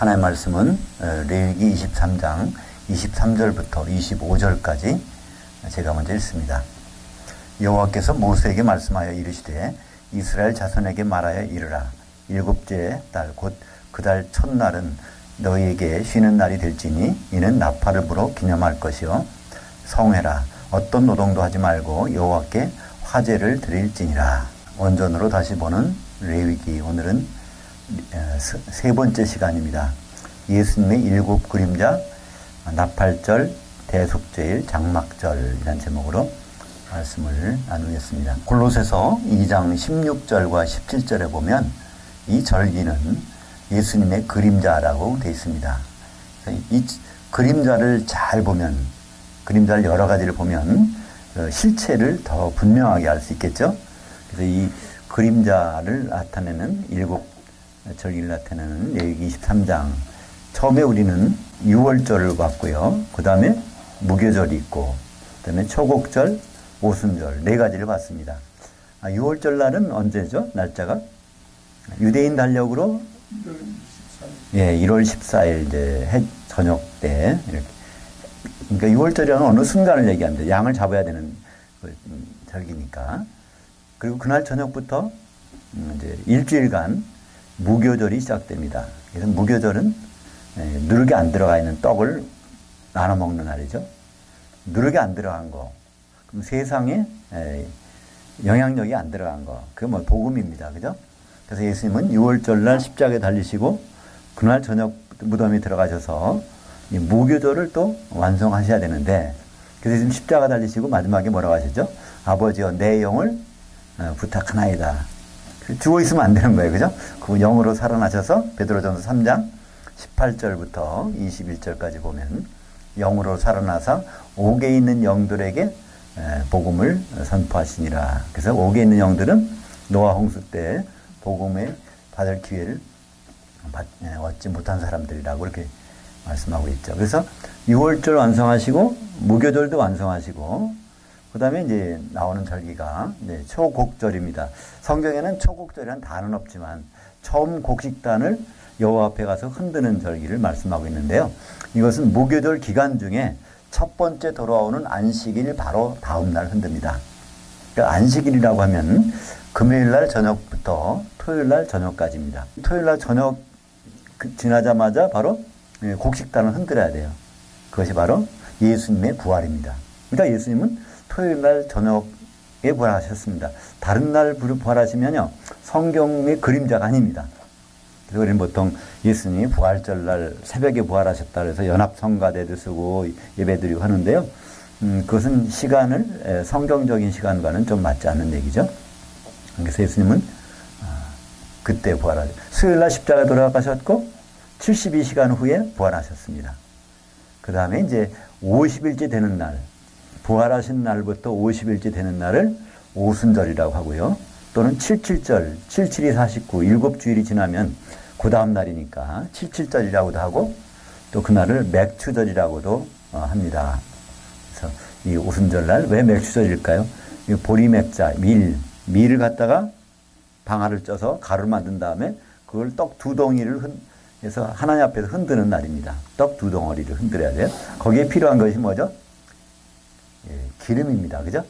하나님의 말씀은 레위기 23장 23절부터 25절까지 제가 먼저 읽습니다. 여호와께서 모세에게 말씀하여 이르시되 이스라엘 자손에게 말하여 이르라. 일곱째 달 곧 그 달 첫날은 너희에게 쉬는 날이 될지니 이는 나팔을 불어 기념할 것이요 성회라. 어떤 노동도 하지 말고 여호와께 화제를 드릴지니라. 원전으로 다시 보는 레위기. 오늘은 세 번째 시간입니다. 예수님의 일곱 그림자, 나팔절, 대속죄일, 장막절이라는 제목으로 말씀을 나누겠습니다. 골로새서 2장 16절과 17절에 보면 이 절기는 예수님의 그림자라고 되어 있습니다. 이 그림자를 잘 보면, 그림자를 여러 가지를 보면 실체를 더 분명하게 알 수 있겠죠. 그래서 이 그림자를 나타내는 일곱 절기를 나타내는 레위기 23장. 처음에 우리는 유월절을 봤고요. 그 다음에 무교절이 있고, 그 다음에 초곡절, 오순절 네 가지를 봤습니다. 유월절 날은 언제죠? 날짜가? 유대인 달력으로 1월 14일 이제 해 저녁 때 이렇게. 그러니까 유월절이라는 어느 순간을 얘기합니다. 양을 잡아야 되는 절기니까. 그리고 그날 저녁부터 이제 일주일간 무교절이 시작됩니다. 그래서 무교절은 누룩이 안 들어가 있는 떡을 나눠 먹는 날이죠. 누룩이 안 들어간 거. 그럼 세상에 영향력이 안 들어간 거. 그게 뭐 복음입니다. 그죠? 그래서 예수님은 유월절날 십자가에 달리시고 그날 저녁 무덤에 들어가셔서 이 무교절을 또 완성하셔야 되는데, 그래서 지금 십자가 달리시고 마지막에 뭐라고 하시죠? 아버지여 내 영을 부탁하나이다. 죽어 있으면 안 되는 거예요. 그죠? 그 영으로 살아나셔서 베드로전서 3장 18절부터 21절까지 보면 영으로 살아나서 옥에 있는 영들에게 복음을 선포하시니라. 그래서 옥에 있는 영들은 노아 홍수 때 복음을 받을 기회를 얻지 못한 사람들이라고 이렇게 말씀하고 있죠. 그래서 6월절 완성하시고 무교절도 완성하시고 그 다음에 이제 나오는 절기가 초곡절입니다. 성경에는 초곡절이라는 단어는 없지만 처음 곡식단을 여호와 앞에 가서 흔드는 절기를 말씀하고 있는데요. 이것은 무교절 기간 중에 첫 번째 돌아오는 안식일 바로 다음 날 흔듭니다. 그러니까 안식일이라고 하면 금요일 날 저녁부터 토요일 날 저녁까지입니다. 토요일 날 저녁 지나자마자 바로 곡식단을 흔들어야 돼요. 그것이 바로 예수님의 부활입니다. 그러니까 예수님은 토요일 날 저녁에 부활하셨습니다. 다른 날 부활하시면요, 성경의 그림자가 아닙니다. 그래서 우리는 보통 예수님이 부활절 날 새벽에 부활하셨다 그래서 연합성가대도 쓰고 예배드리고 하는데요. 그것은 시간을 성경적인 시간과는 좀 맞지 않는 얘기죠. 그래서 예수님은 그때 부활하셨죠. 수요일 날 십자가에 돌아가셨고 72시간 후에 부활하셨습니다. 그 다음에 이제 50일째 되는 날, 부활하신 날부터 50일째 되는 날을 오순절이라고 하고요. 또는 77절, 77이 49, 7주일이 지나면 그 다음 날이니까 77절이라고도 하고 또 그날을 맥추절이라고도 합니다. 그래서 이 오순절날 왜 맥추절일까요? 보리맥자, 밀을 갖다가 방아를 쪄서 가루를 만든 다음에 그걸 떡 두 덩이를 해서 하나님 앞에서 흔드는 날입니다. 떡 두 덩어리를 흔들어야 돼요. 거기에 필요한 것이 뭐죠? 기름입니다. 그죠?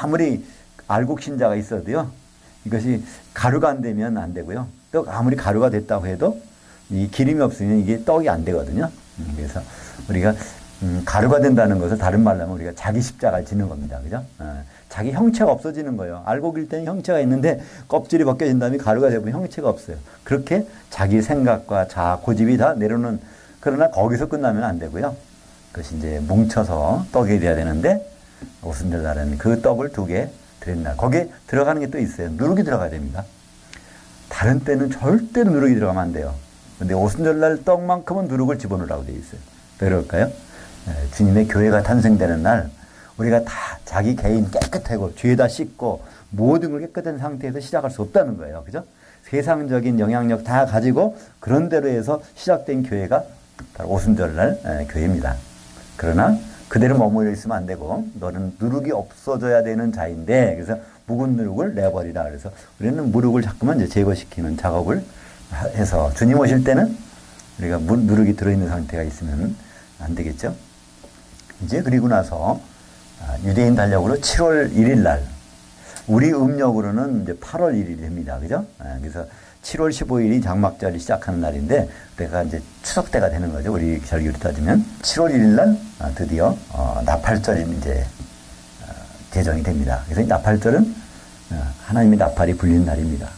아무리 알곡 신자가 있어도요, 이것이 가루가 안 되면 안 되고요. 떡 아무리 가루가 됐다고 해도 이 기름이 없으면 이게 떡이 안 되거든요. 그래서 우리가 가루가 된다는 것을 다른 말로 하면 우리가 자기 십자가를 지는 겁니다. 그죠? 자기 형체가 없어지는 거예요. 알곡일 때는 형체가 있는데 껍질이 벗겨진 다음에 가루가 되면 형체가 없어요. 그렇게 자기 생각과 자아, 고집이 다 내려오는, 그러나 거기서 끝나면 안 되고요. 그것이 이제 뭉쳐서 떡이 돼야 되는데 오순절 날은 그 떡을 2개 드린 날. 거기에 들어가는 게 또 있어요. 누룩이 들어가야 됩니다. 다른 때는 절대로 누룩이 들어가면 안 돼요. 근데 오순절 날 떡만큼은 누룩을 집어넣으라고 되어 있어요. 왜 그럴까요? 주님의 교회가 탄생되는 날 우리가 다 자기 개인 깨끗하고 죄다 씻고 모든 걸 깨끗한 상태에서 시작할 수 없다는 거예요. 그죠? 세상적인 영향력 다 가지고 그런 대로 해서 시작된 교회가 바로 오순절날 교회입니다. 그러나 그대로 머물러 있으면 안 되고 너는 누룩이 없어져야 되는 자인데, 그래서 묵은 누룩을 내버리라. 그래서 우리는 누룩을 자꾸만 이제 제거시키는 작업을 해서 주님 오실 때는 우리가 누룩이 들어있는 상태가 있으면 안 되겠죠. 이제 그리고 나서 유대인 달력으로 7월 1일 날, 우리 음력으로는 이제 8월 1일이 됩니다. 그죠? 그래서 7월 15일이 장막절이 시작하는 날인데, 그때가 이제 추석 때가 되는 거죠. 우리 절기로 따지면. 7월 1일 날 드디어 나팔절이 이제 제정이 됩니다. 그래서 이 나팔절은 하나님의 나팔이 불리는 날입니다.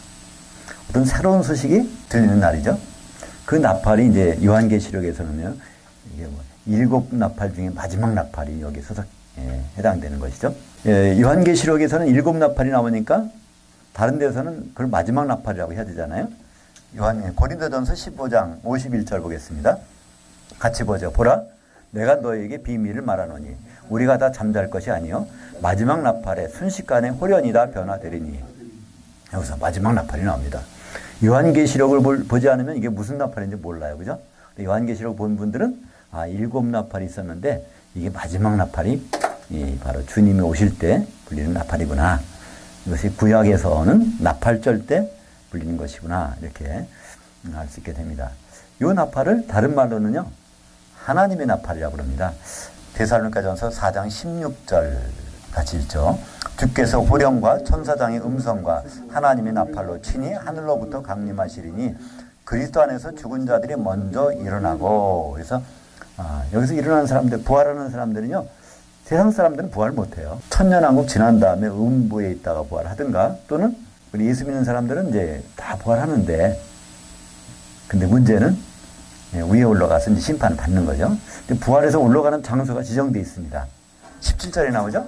어떤 새로운 소식이 들리는 날이죠. 그 나팔이 이제 요한계시록에서는요, 이게 뭐 7 나팔 중에 마지막 나팔이 여기 해당되는 것이죠. 요한계시록에서는 7 나팔이 나오니까 다른 데서는 그걸 마지막 나팔이라고 해야 되잖아요. 고린도전서 15장 51절 보겠습니다. 같이 보죠. 보라, 내가 너에게 비밀을 말하노니 우리가 다 잠잘 것이 아니요 마지막 나팔에 순식간에 호련히 다 변화되리니. 여기서 마지막 나팔이 나옵니다. 요한계시록을 보지 않으면 이게 무슨 나팔인지 몰라요. 그죠? 요한계시록 본 분들은 7 나팔이 있었는데 이게 마지막 나팔이 바로 주님이 오실 때 불리는 나팔이구나. 이것이 구약에서는 나팔절 때 불리는 것이구나. 이렇게 알 수 있게 됩니다. 이 나팔을 다른 말로는요, 하나님의 나팔이라고 합니다. 데살로니가전서 4장 16절 같이 읽죠. 주께서 호령과 천사장의 음성과 하나님의 나팔로 친히 하늘로부터 강림하시리니 그리스도 안에서 죽은 자들이 먼저 일어나고. 그래서 여기서 일어나는 사람들, 부활하는 사람들은요, 세상 사람들은 부활 못해요. 천년왕국 지난 다음에 음부에 있다가 부활하든가, 또는 우리 예수 믿는 사람들은 이제 다 부활하는데, 근데 문제는 위에 올라가서 이제 심판을 받는 거죠. 근데 부활해서 올라가는 장소가 지정되어 있습니다. 17절에 나오죠.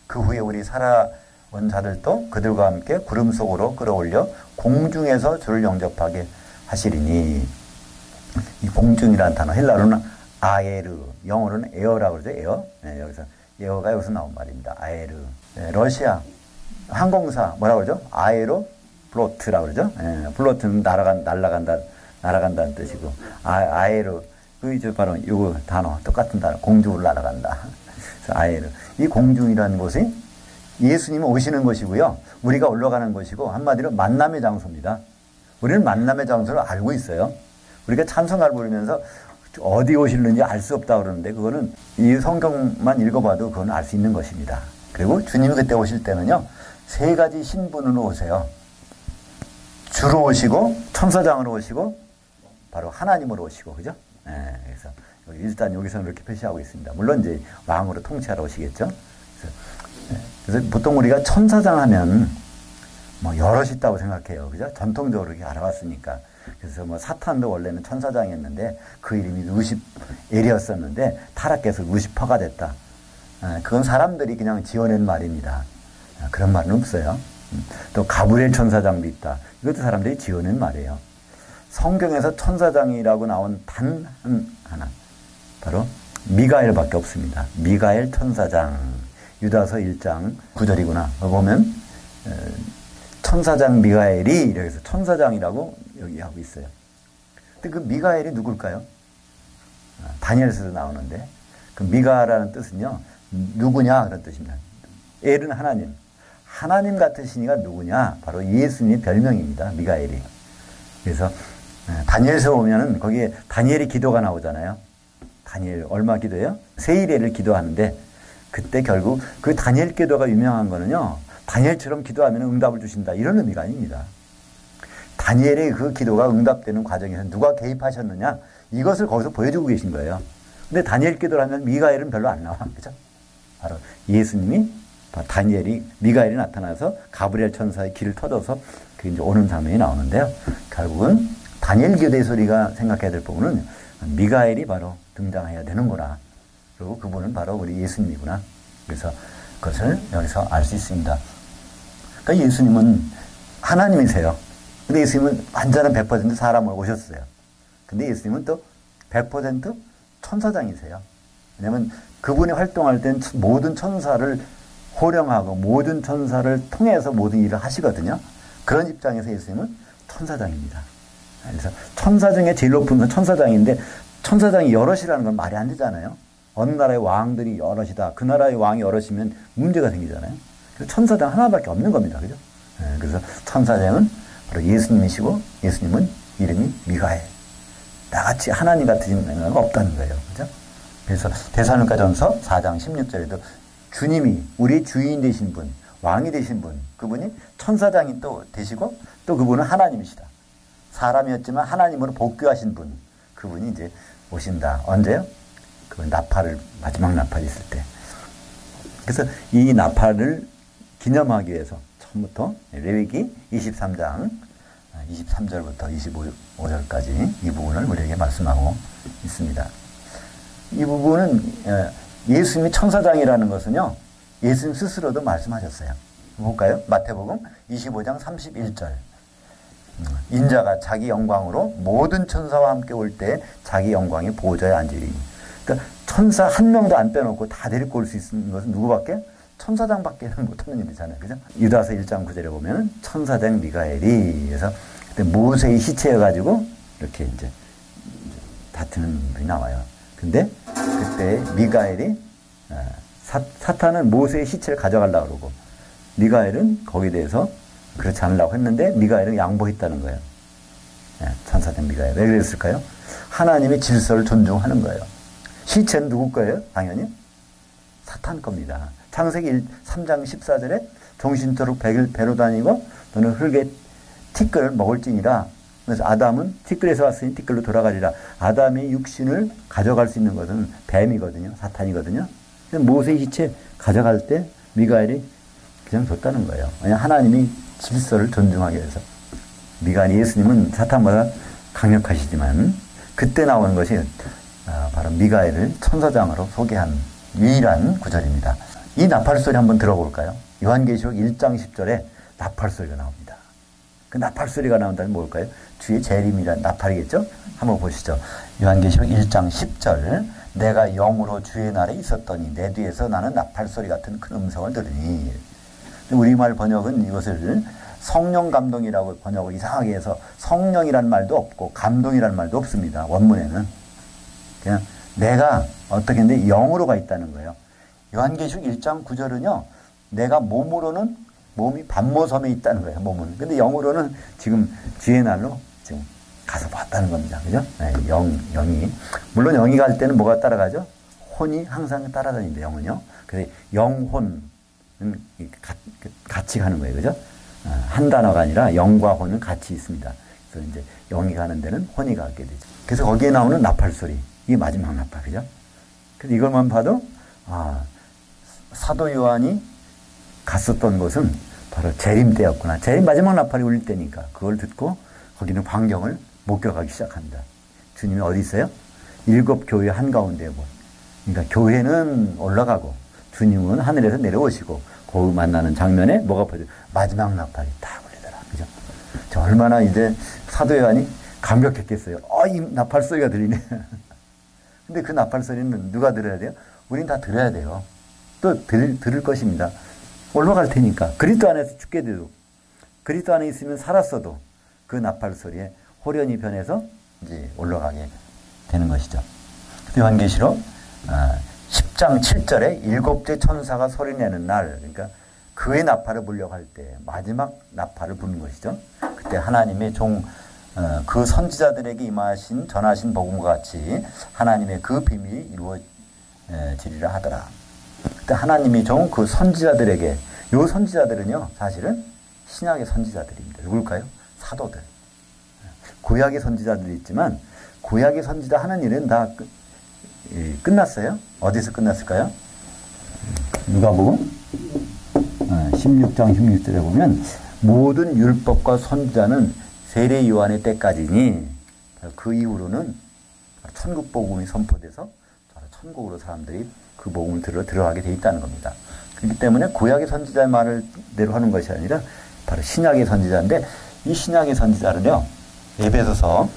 그 후에 우리 살아온 자들도 그들과 함께 구름 속으로 끌어올려 공중에서 주를 영접하게 하시리니. 이 공중이라는 단어 헬라로는 아에르, 영어로는 에어라고 그러죠. 에어. 여기서 에어가 여기서 나온 말입니다. 아에르. 러시아 항공사 뭐라고 그러죠? 아에로 플로트라고 그러죠. 플로트는 날아간다는 뜻이고, 아에르, 그 바로 이거 단어 똑같은 단어, 공중으로 날아간다. 그래서 아에르. 이 공중이라는 곳이 예수님이 오시는 것이고요, 우리가 올라가는 것이고, 한마디로 만남의 장소입니다. 우리는 만남의 장소를 알고 있어요. 우리가 찬송가를 부르면서 어디 오실는지 알 수 없다 그러는데, 그거는 이 성경만 읽어봐도 그건 알 수 있는 것입니다. 그리고 주님이 그때 오실 때는요, 3가지 신분으로 오세요. 주로 오시고, 천사장으로 오시고, 바로 하나님으로 오시고, 그죠? 그래서 일단 여기서는 이렇게 표시하고 있습니다. 물론 이제 왕으로 통치하러 오시겠죠? 그래서 보통 우리가 천사장 하면 뭐 여럿이 있다고 생각해요. 그죠? 전통적으로 이렇게 알아왔으니까. 그래서 뭐 사탄도 원래는 천사장이었는데 그 이름이 루시엘이었었는데 타락해서 루시퍼가 됐다. 그건 사람들이 그냥 지어낸 말입니다. 그런 말은 없어요. 또 가브리엘 천사장도 있다. 이것도 사람들이 지어낸 말이에요. 성경에서 천사장이라고 나온 단 하나, 바로 미가엘밖에 없습니다. 미가엘 천사장. 유다서 1장 9절이구나. 보면 천사장 미가엘이 이렇게 해서 천사장이라고 여기 하고 있어요. 근데 그 미가엘이 누굴까요? 다니엘서도 나오는데, 그 미가라는 뜻은요, 누구냐 그런 뜻입니다. 엘은 하나님. 하나님 같으신 이가 누구냐? 바로 예수님의 별명입니다. 미가엘이. 그래서 다니엘서 보면은 거기에 다니엘의 기도가 나오잖아요. 다니엘 얼마 기도해요? 세일에를 기도하는데, 그때 결국 그 다니엘 기도가 유명한 거는요, 다니엘처럼 기도하면 응답을 주신다, 이런 의미가 아닙니다. 다니엘의 그 기도가 응답되는 과정에서 누가 개입하셨느냐, 이것을 거기서 보여주고 계신 거예요. 근데 다니엘 기도를 하면 미가엘은 별로 안 나와. 그죠? 바로 예수님이, 다니엘이, 미가엘이 나타나서 가브리엘 천사의 길을 터져서 그 이제 오는 장면이 나오는데요. 결국은 다니엘 기도의 소리가 생각해야 될 부분은 미가엘이 바로 등장해야 되는구나. 그리고 그분은 바로 우리 예수님이구나. 그래서 그것을 여기서 알 수 있습니다. 그러니까 예수님은 하나님이세요. 근데 예수님은 완전한 100% 사람으로 오셨어요. 근데 예수님은 또 100% 천사장이세요. 왜냐하면 그분이 활동할 땐 모든 천사를 호령하고 모든 천사를 통해서 모든 일을 하시거든요. 그런 입장에서 예수님은 천사장입니다. 그래서 천사 중에 제일 높은 건 천사장인데, 천사장이 여럿이라는 건 말이 안 되잖아요. 어느 나라의 왕들이 여럿이다. 그 나라의 왕이 여럿이면 문제가 생기잖아요. 그래서 천사장 하나밖에 없는 겁니다. 그죠? 그래서 천사장은 바로 예수님이시고, 예수님은 이름이 미가엘. 나같이 하나님 같은 자가 없다는 거예요. 그죠? 그래서 데살로니가전서 4장 16절에도 주님이 우리 주인 되신 분, 왕이 되신 분, 그분이 천사장이 또 되시고 또 그분은 하나님이시다. 사람이었지만 하나님으로 복귀하신 분, 그분이 이제 오신다. 언제요? 그 나팔을, 마지막 나팔이 있을 때. 그래서 이 나팔을 기념하기 위해서 처음부터 레위기 23장 23절부터 25절까지 이 부분을 우리에게 말씀하고 있습니다. 이 부분은 예수님이 천사장이라는 것은요, 예수님 스스로도 말씀하셨어요. 볼까요? 마태복음 25장 31절. 인자가 자기 영광으로 모든 천사와 함께 올 때 자기 영광의 보좌에 앉으리니. 그러니까 천사 한 명도 안 빼놓고 다 데리고 올 수 있는 것은 누구밖에? 천사장밖에는 못하는 일이잖아요. 그죠? 유다서 1장 9절에 보면 천사장 미가엘이, 그래서 그때 모세의 시체여가지고 이렇게 이제 다투는 분이 나와요. 근데 그때 미가엘이 사탄은 모세의 시체를 가져가려고 그러고 미가엘은 거기에 대해서 그렇지 않으려고 했는데 미가엘은 양보했다는 거예요. 천사장 미가엘. 왜 그랬을까요? 하나님의 질서를 존중하는 거예요. 시체는 누구 거예요? 당연히 사탄 겁니다. 창세기 3장 14절에 종신토록 배로 다니고 너는 흙의 티끌을 먹을지니라. 그래서 아담은 티끌에서 왔으니 티끌로 돌아가리라. 아담의 육신을 가져갈 수 있는 것은 뱀이거든요. 사탄이거든요. 모세의 시체 가져갈 때 미가엘이 그냥 줬다는 거예요. 왜냐하면 하나님이 질서를 존중하기 위해서. 미가엘, 예수님은 사탄보다 강력하시지만 그때 나오는 것이 바로 미가엘을 천사장으로 소개한 유일한 구절입니다. 이 나팔 소리 한번 들어볼까요? 요한계시록 1장 10절에 나팔 소리가 나옵니다. 그 나팔 소리가 나온다면 뭘까요? 주의 재림이란 나팔이겠죠? 한번 보시죠. 요한계시록 1장 10절. 내가 영으로 주의 날에 있었더니 내 뒤에서 나는 나팔 소리 같은 큰 음성을 들으니. 우리말 번역은 이것을 성령 감동이라고 번역을 이상하게 해서 성령이란 말도 없고 감동이란 말도 없습니다. 원문에는. 그냥 내가 어떻게 했는데 영으로가 있다는 거예요. 요한계시록 1장 9절은요. 내가 몸으로는 몸이 반모섬에 있다는 거예요. 몸은. 근데 영으로는 지금 주의 날로 지금 가서 봤다는 겁니다. 그죠? 네, 영이. 물론 영이 갈 때는 뭐가 따라가죠? 혼이 항상 따라다닙니다. 영은요. 그래서 영혼은 같이 가는 거예요. 그죠? 한 단어가 아니라 영과 혼은 같이 있습니다. 그래서 이제 영이 가는 데는 혼이 가게 되죠. 그래서 거기에 나오는 나팔 소리. 이게 마지막 나팔. 그죠? 그래서 이것만 봐도, 사도 요한이 갔었던 곳은 바로 재림 때였구나. 재림 마지막 나팔이 울릴 때니까 그걸 듣고 거기는 광경을 목격하기 시작합니다. 주님이 어디 있어요? 7 교회 한가운데에 뭐. 그러니까 교회는 올라가고 주님은 하늘에서 내려오시고 거기 만나는 장면에 뭐가 보여요? 마지막 나팔이 딱 울리더라. 그죠? 저 얼마나 이제 사도 요한이 감격했겠어요. 이 나팔 소리가 들리네. 근데 그 나팔 소리는 누가 들어야 돼요? 우린 다 들어야 돼요. 또 들을 것입니다. 올라갈 테니까. 그리스도 안에서 죽게 돼도, 그리스도 안에 있으면 살았어도 그 나팔 소리에 호련히 변해서 이제 올라가게 되는 것이죠. 요한계시록 10장 7절에 7째 천사가 소리내는 날, 그러니까 그의 나팔을 불려고 할 때 마지막 나팔을 부는 것이죠. 그때 하나님의 그 선지자들에게 임하신 전하신 복음과 같이 하나님의 그 비밀이 이루어지리라 하더라. 그때 하나님이 종 그 선지자들에게, 요 선지자들은요 사실은 신약의 선지자들입니다. 누굴까요? 사도들. 구약의 선지자들이 있지만 구약의 선지자 하는 일은 다 끝났어요. 어디서 끝났을까요? 누가복음 16장 16절에 보면 모든 율법과 선지자는 세례 요한의 때까지니, 그 이후로는 천국 복음이 선포돼서 천국으로 사람들이 그 복음을 들어가게 돼 있다는 겁니다. 그렇기 때문에 구약의 선지자의 말을 대로 하는 것이 아니라 바로 신약의 선지자인데, 이 신약의 선지자는요 에베소서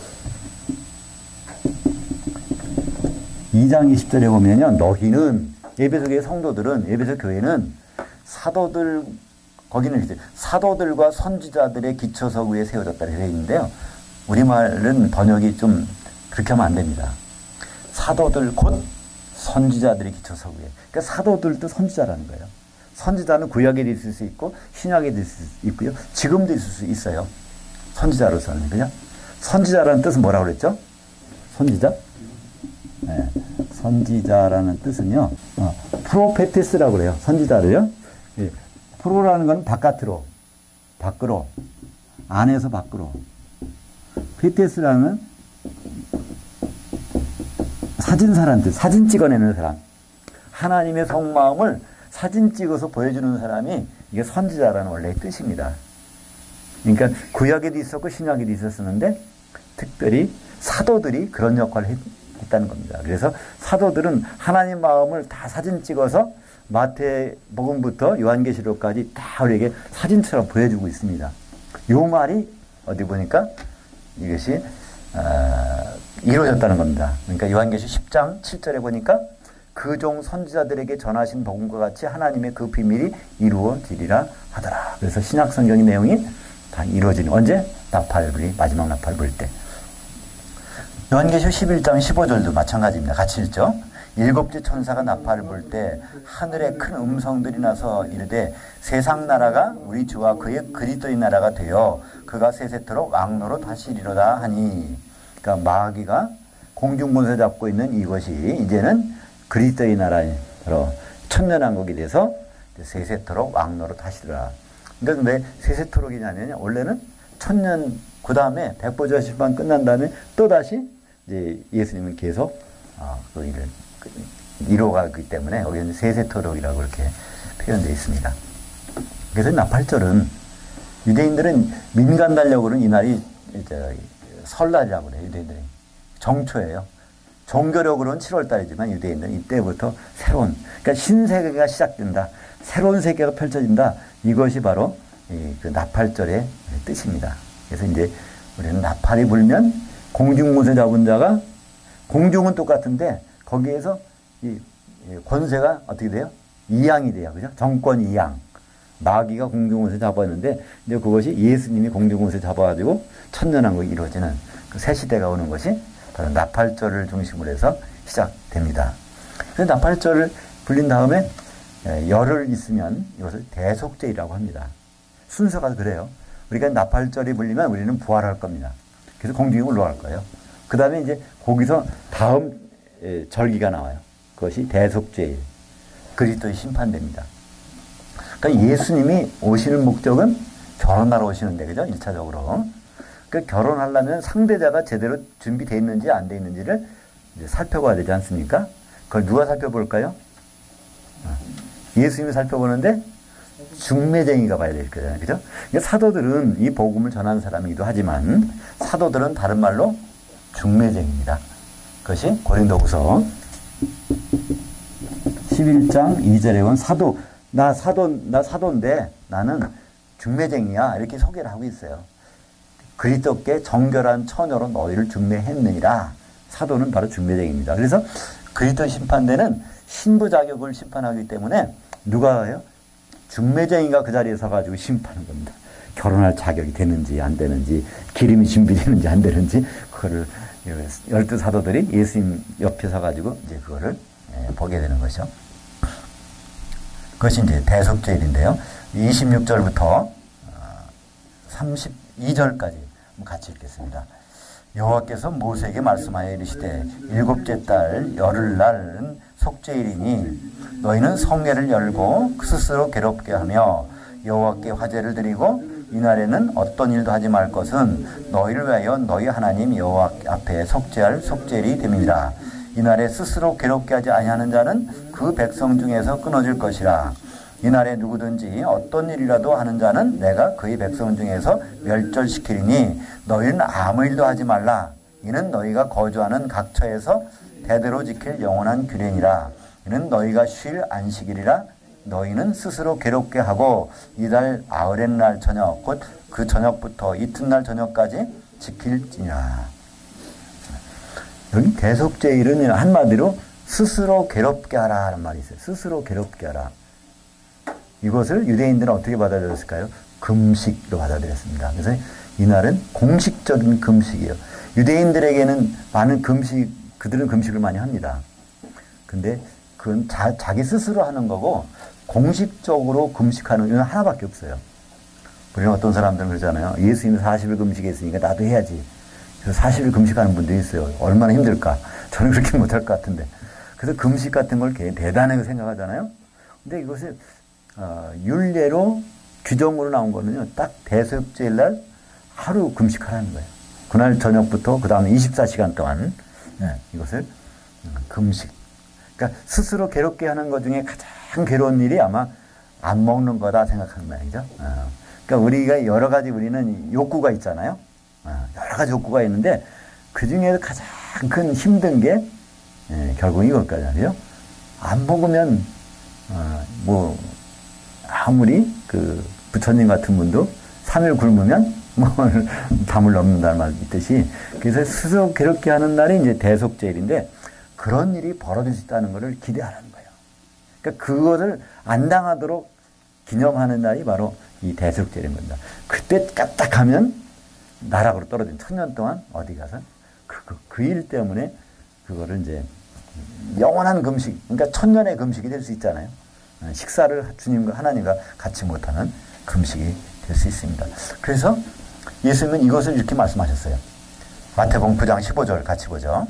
2장 20절에 보면요, 너희는, 에베소 교회 성도들은, 에베소 교회는 사도들, 거기는 이제 사도들과 선지자들의 기초석 위에 세워졌다 되어 있는데요, 우리말은 번역이 좀 그렇게 하면 안 됩니다. 사도들 곧 선지자들의 기초석 위에. 그러니까 사도들도 선지자라는 거예요. 선지자는 구약에 있을 수 있고 신약에 있을 수 있고요, 지금도 있을 수 있어요. 선지자로서는. 그죠? 선지자라는 뜻은 뭐라고 그랬죠? 선지자? 네. 선지자라는 뜻은요, 프로페티스라고 그래요. 선지자를요. 예. 프로라는 건 바깥으로, 밖으로, 안에서 밖으로. 페티스라는 사진사라는 뜻, 사진 찍어내는 사람. 하나님의 속마음을 사진 찍어서 보여주는 사람이 이게 선지자라는 원래의 뜻입니다. 그러니까 구약에도 있었고 신약에도 있었었는데 특별히 사도들이 그런 역할을 했다는 겁니다. 그래서 사도들은 하나님 마음을 다 사진 찍어서 마태복음부터 요한계시록까지 다 우리에게 사진처럼 보여주고 있습니다. 요 말이 어디 보니까 이것이 이루어졌다는 겁니다. 그러니까 요한계시 10장 7절에 보니까 그 종 선지자들에게 전하신 복음과 같이 하나님의 그 비밀이 이루어지리라 하더라. 그래서 신약 성경의 내용이 다 이루어지는, 언제? 나팔불이, 마지막 나팔 불 때. 요한계시 11장 15절도 마찬가지입니다. 같이 읽죠. 일곱째 천사가 나팔을 불 때 하늘에 큰 음성들이 나서 이르되 세상 나라가 우리 주와 그의 그리스도의 나라가 되어 그가 세세토록 왕노로 다시리로다 하니. 그러니까 마귀가 공중권세 잡고 있는 이것이 이제는 그리스도의 나라로 천년왕국이 돼서 세세토록 왕노로 다시리라. 그러니까 왜 세세토록이냐면 원래는 천년, 그 다음에 백보자 심판 끝난 다음에 또 다시 이제 예수님은 계속 그 일을 이루어가기 때문에 여기는 세세토록이라고 이렇게 표현되어 있습니다. 그래서 나팔절은 유대인들은 민간달력으로는 이날이 설날이라고 그래요. 유대인들이 정초예요. 종교력으로는 7월달이지만 유대인들은 이때부터 새로운, 그러니까 신세계가 시작된다. 새로운 세계가 펼쳐진다. 이것이 바로 그 나팔절의 뜻입니다. 그래서 이제 우리는 나팔이 불면 공중권세 잡은 자가, 공중은 똑같은데 거기에서 이 권세가 어떻게 돼요? 이양이 돼요. 그죠? 정권 이양. 마귀가 공중권세 잡았는데 이제 그것이 예수님이 공중권세 잡아가지고 천년왕국이 이루어지는 그 새 시대가 오는 것이 바로 나팔절을 중심으로 해서 시작됩니다. 그래서 나팔절을 불린 다음에 열흘 있으면 이것을 대속죄라고 합니다. 순서가 그래요. 우리가 나팔절이 불리면 우리는 부활할 겁니다. 그래서 공중에 올라갈 거예요. 그 다음에 이제 거기서 다음 절기가 나와요. 그것이 대속죄, 그리스도의 심판됩니다. 그러니까 예수님이 오시는 목적은 결혼하러 오시는데, 그죠? 1차적으로. 그러니까 결혼하려면 상대자가 제대로 준비되어 있는지 안 되어 있는지를 이제 살펴봐야 되지 않습니까? 그걸 누가 살펴볼까요? 예수님이 살펴보는데 중매쟁이가 봐야 될 거잖아요. 그죠? 그러니까 사도들은 이 복음을 전하는 사람이기도 하지만 사도들은 다른 말로 중매쟁이입니다. 그것이 고린도후서 11장 2절에 보면 나 사도인데 나는 중매쟁이야. 이렇게 소개를 하고 있어요. 그리스도께 정결한 처녀로 너희를 중매했느니라. 사도는 바로 중매쟁이입니다. 그래서 그리스도 심판대는 신부 자격을 심판하기 때문에 누가 해요? 중매쟁이가 그 자리에 서가지고 심판하는 겁니다. 결혼할 자격이 되는지 안 되는지, 기름이 준비되는지 안 되는지, 그거를 12 사도들이 예수님 옆에 서가지고 이제 그거를 보게 되는 것이죠. 그것이 이제 대속죄일인데요. 26절부터 32절까지 같이 읽겠습니다. 여호와께서 모세에게 말씀하여 이르시되 일곱째 달 열흘날은 속죄일이니 너희는 성회를 열고 스스로 괴롭게 하며 여호와께 화제를 드리고 이날에는 어떤 일도 하지 말 것은 너희를 위하여 너희 하나님 여호와 앞에 속죄할 속죄일이 됨이니라. 이날에 스스로 괴롭게 하지 아니하는 자는 그 백성 중에서 끊어질 것이라. 이날에 누구든지 어떤 일이라도 하는 자는 내가 그의 백성 중에서 멸절시키리니 너희는 아무 일도 하지 말라. 이는 너희가 거주하는 각처에서 대대로 지킬 영원한 규례니라. 이는 너희가 쉴 안식일이라. 너희는 스스로 괴롭게 하고 이달 아흐렛날 저녁 곧 그 저녁부터 이튿날 저녁까지 지킬지니라. 여기 대속죄일은 한마디로 스스로 괴롭게 하라 하는 말이 있어요. 스스로 괴롭게 하라. 이것을 유대인들은 어떻게 받아들였을까요? 금식으로 받아들였습니다. 그래서 이날은 공식적인 금식이에요. 유대인들에게는 많은 그들은 금식을 많이 합니다. 근데 그건 자기 스스로 하는 거고 공식적으로 금식하는 건 하나밖에 없어요. 우리는 어떤 사람들은 그러잖아요. 예수님이 40일 금식했으니까 나도 해야지. 그래서 40일 금식하는 분들이 있어요. 얼마나 힘들까. 저는 그렇게 못할 것 같은데. 그래서 금식 같은 걸 대단하게 생각하잖아요. 근데 이것을 율례로 규정으로 나온 거는요. 딱 대속죄일 날 하루 금식하라는 거예요. 그날 저녁부터 그 다음에 24시간 동안 이것을 금식. 그러니까 스스로 괴롭게 하는 것 중에 가장 괴로운 일이 아마 안 먹는 거다 생각하는 말이죠. 그러니까 우리가 여러 가지 우리는 욕구가 있잖아요. 여러 가지 욕구가 있는데 그 중에서 가장 큰 힘든 게 결국 이것까지요. 안 먹으면 뭐 아무리 그 부처님 같은 분도 3일 굶으면 뭐 담을 넘는다는 말 있듯이 그래서 스스로 괴롭게 하는 날이 이제 대속죄일인데 그런 일이 벌어질 수 있다는 것을 기대하라는 거예요. 그러니까 그것을 안 당하도록 기념하는 날이 바로 이 대속죄일인 겁니다. 그때 까딱하면 나락으로 떨어진 1000년 동안 어디 가서 그 일 때문에 그거를 이제 영원한 금식, 그러니까 1000년의 금식이 될 수 있잖아요. 식사를 주님과 하나님과 같이 못하는 금식이 될 수 있습니다. 그래서 예수님은 이것을 이렇게 말씀하셨어요. 마태복음 9장 15절 같이 보죠.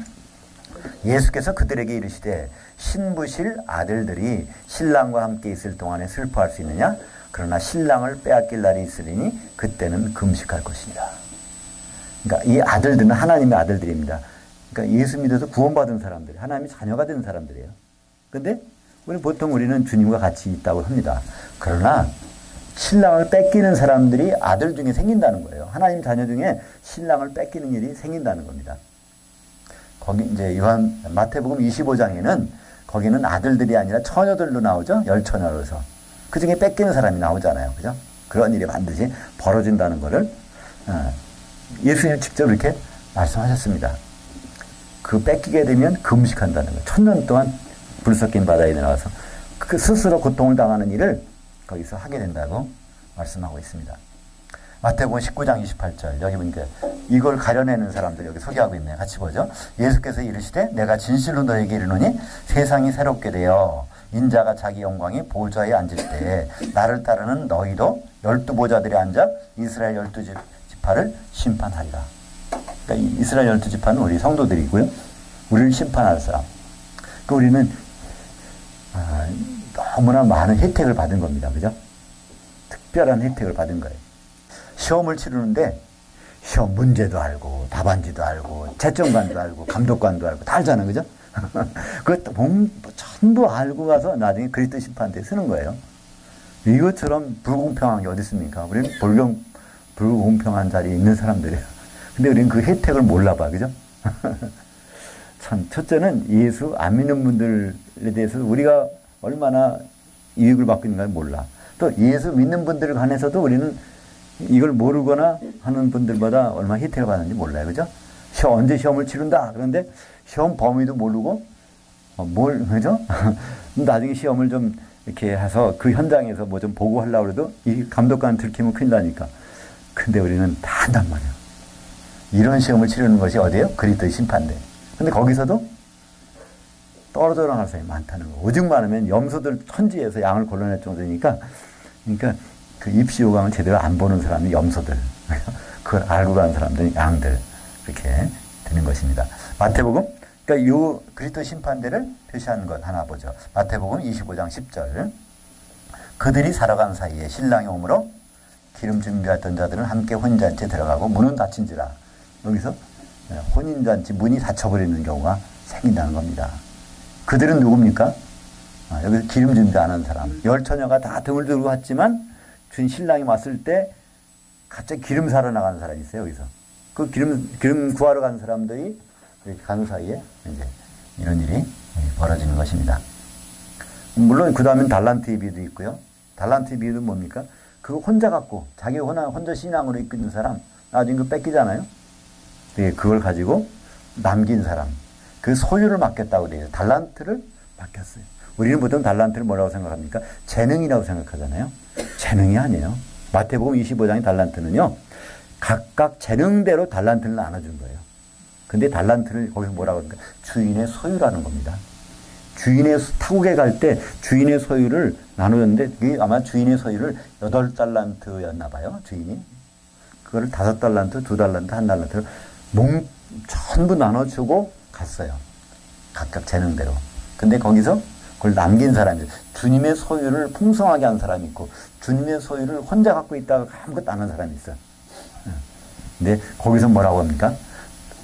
예수께서 그들에게 이르시되 신부실 아들들이 신랑과 함께 있을 동안에 슬퍼할 수 있느냐? 그러나 신랑을 빼앗길 날이 있으리니 그때는 금식할 것이니라. 그러니까 이 아들들은 하나님의 아들들입니다. 그러니까 예수 믿어서 구원받은 사람들, 하나님의 자녀가 된 사람들이에요. 근데 보통 우리는 주님과 같이 있다고 합니다. 그러나 신랑을 뺏기는 사람들이 아들 중에 생긴다는 거예요. 하나님 자녀 중에 신랑을 뺏기는 일이 생긴다는 겁니다. 거기 이제 마태복음 25장에는 거기는 아들들이 아니라 처녀들로 나오죠. 열처녀로서. 그 중에 뺏기는 사람이 나오잖아요. 그죠? 그런 일이 반드시 벌어진다는 것을 예수님 직접 이렇게 말씀하셨습니다. 그 뺏기게 되면 금식한다는 거예요. 1000년 동안 불 섞인 바다에 나가서 그 스스로 고통을 당하는 일을 거기서 하게 된다고 말씀하고 있습니다. 마태복음 19장 28절 여기 보니까 이걸 가려내는 사람들 여기 소개하고 있네요. 같이 보죠. 예수께서 이르시되 내가 진실로 너에게 이르노니 세상이 새롭게 되어 인자가 자기 영광의 보좌에 앉을 때 나를 따르는 너희도 12보좌들이 앉아 이스라엘 12지파를 심판하리라. 그러니까 이스라엘 12지파는 우리 성도들이고요. 우리를 심판할 사람. 그러니까 우리는 너무나 많은 혜택을 받은 겁니다. 그죠? 특별한 혜택을 받은 거예요. 시험을 치르는데 시험 문제도 알고 답안지도 알고 채점관도 알고 감독관도 알고 다 알잖아요. 그죠? 그것도 전부 알고 가서 나중에 그리스도 심판대에 쓰는 거예요. 이것처럼 불공평한 게 어디 있습니까? 우리는 불공평한 자리에 있는 사람들이에요. 근데 우리는 그 혜택을 몰라봐. 그죠? 참, 첫째는 예수 안 믿는 분들에 대해서 우리가 얼마나 이익을 받고 있는가 몰라. 또 예수 믿는 분들에 관해서도 우리는 이걸 모르거나 하는 분들보다 얼마나 혜택을 받는지 몰라요. 그죠? 언제 시험을 치른다. 그런데 시험 범위도 모르고, 그죠? 나중에 시험을 좀 이렇게 해서 그 현장에서 뭐 좀 보고 하려고 해도 이 감독관 들키면 큰일 나니까. 근데 우리는 다 한단 말이에요. 이런 시험을 치르는 것이 어디예요? 그리스도의 심판대. 근데 거기서도 떨어져 나갈 사람이 많다는 거. 오직 많으면 염소들 천지에서 양을 골라낼 정도니까, 그러니까 그 입시 요강을 제대로 안 보는 사람이 염소들. 그걸 알고 가는 사람들이 양들. 이렇게 되는 것입니다. 마태복음, 그러니까 요 그리스도 심판대를 표시하는 것 하나 보죠. 마태복음 25장 10절. 그들이 살아간 사이에 신랑이 오므로 기름 준비했던 자들은 함께 혼인잔치에 들어가고 문은 닫힌지라. 여기서 혼인잔치 문이 닫혀버리는 경우가 생긴다는 겁니다. 그들은 누굽니까? 여기서 기름 준비 안 한 사람. 열처녀가 다 등을 들고 왔지만 준 신랑이 왔을 때 갑자기 기름 사러 나가는 사람이 있어요. 여기서. 그 기름 구하러 가는 사람들이 이렇게 가는 사이에 이제 이런 일이 벌어지는 것입니다. 물론 그 다음엔 달란트의 비유도 있고요. 달란트의 비유는 뭡니까? 그거 혼자 갖고 자기 혼자 신앙으로 이끄는 사람 나중에 그 뺏기잖아요. 그걸 가지고 남긴 사람 그 소유를 맡겼다고 돼요. 달란트를 맡겼어요. 우리는 보통 달란트를 뭐라고 생각합니까? 재능이라고 생각하잖아요. 재능이 아니에요. 마태복음 25장의 달란트는요. 각각 재능대로 달란트를 나눠준 거예요. 근데 달란트를 거기서 뭐라고 합니까? 주인의 소유라는 겁니다. 주인의 타국에 갈 때 주인의 소유를 나누는데 그게 아마 주인의 소유를 8달란트였나 봐요. 주인이. 그거를 5달란트, 2달란트, 1달란트 전부 나눠주고 갔어요. 각각 재능대로. 근데 거기서 그걸 남긴 사람이, 주님의 소유를 풍성하게 한 사람이 있고, 주님의 소유를 혼자 갖고 있다가 아무것도 안 한 사람이 있어요. 근데 거기서 뭐라고 합니까?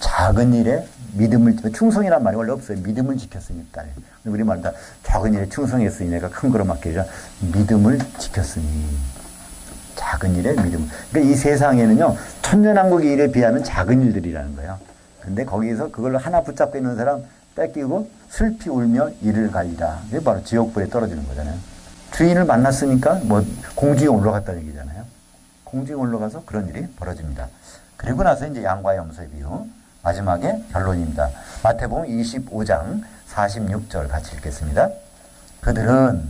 작은 일에 믿음을, 충성이란 말이 원래 없어요. 믿음을 지켰으니까. 우리 말다 작은 일에 충성했으니 내가 큰 거로 맡기라. 믿음을 지켰으니. 작은 일에 믿음. 그러니까 이 세상에는요, 천년왕국의 일에 비하면 작은 일들이라는 거예요. 근데 거기서 그걸 하나 붙잡고 있는 사람 뺏기고 슬피 울며 이를 갈리라. 이게 바로 지옥불에 떨어지는 거잖아요. 주인을 만났으니까 뭐 공중에 올라갔다는 얘기잖아요. 공중에 올라가서 그런 일이 벌어집니다. 그리고 나서 이제 양과 염소의 비유. 마지막에 결론입니다. 마태복음 25장 46절 같이 읽겠습니다. 그들은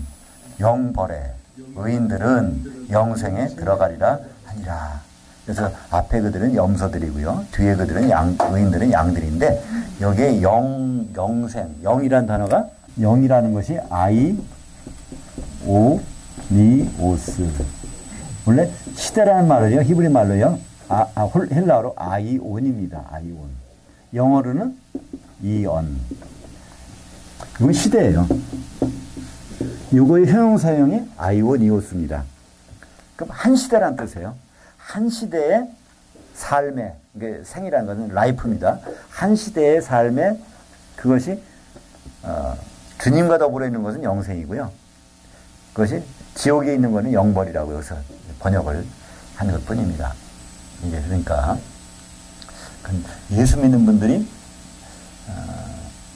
영벌에, 의인들은 영생에 들어가리라 하니라. 그래서 앞에 그들은 염소들이고요. 뒤에 그들은 의인들은 양들인데, 여기에 영생, 영이라는 단어가, 영이라는 것이 아이오니오스. 원래 시대라는 말을요, 히브리 말로요, 헬라어로 아이온입니다. 아이온. 영어로는 이언. 이건 시대예요. 이거의 형용사형이 아이오니오스입니다. 그럼 한 시대란 뜻이에요. 한 시대의 삶의, 이게 생이라는 것은 라이프입니다. 한 시대의 삶의 그것이 주님과 더불어 있는 것은 영생이고요. 그것이 지옥에 있는 것은 영벌이라고 여기서 번역을 하는 것 뿐입니다. 이게 그러니까 예수 믿는 분들이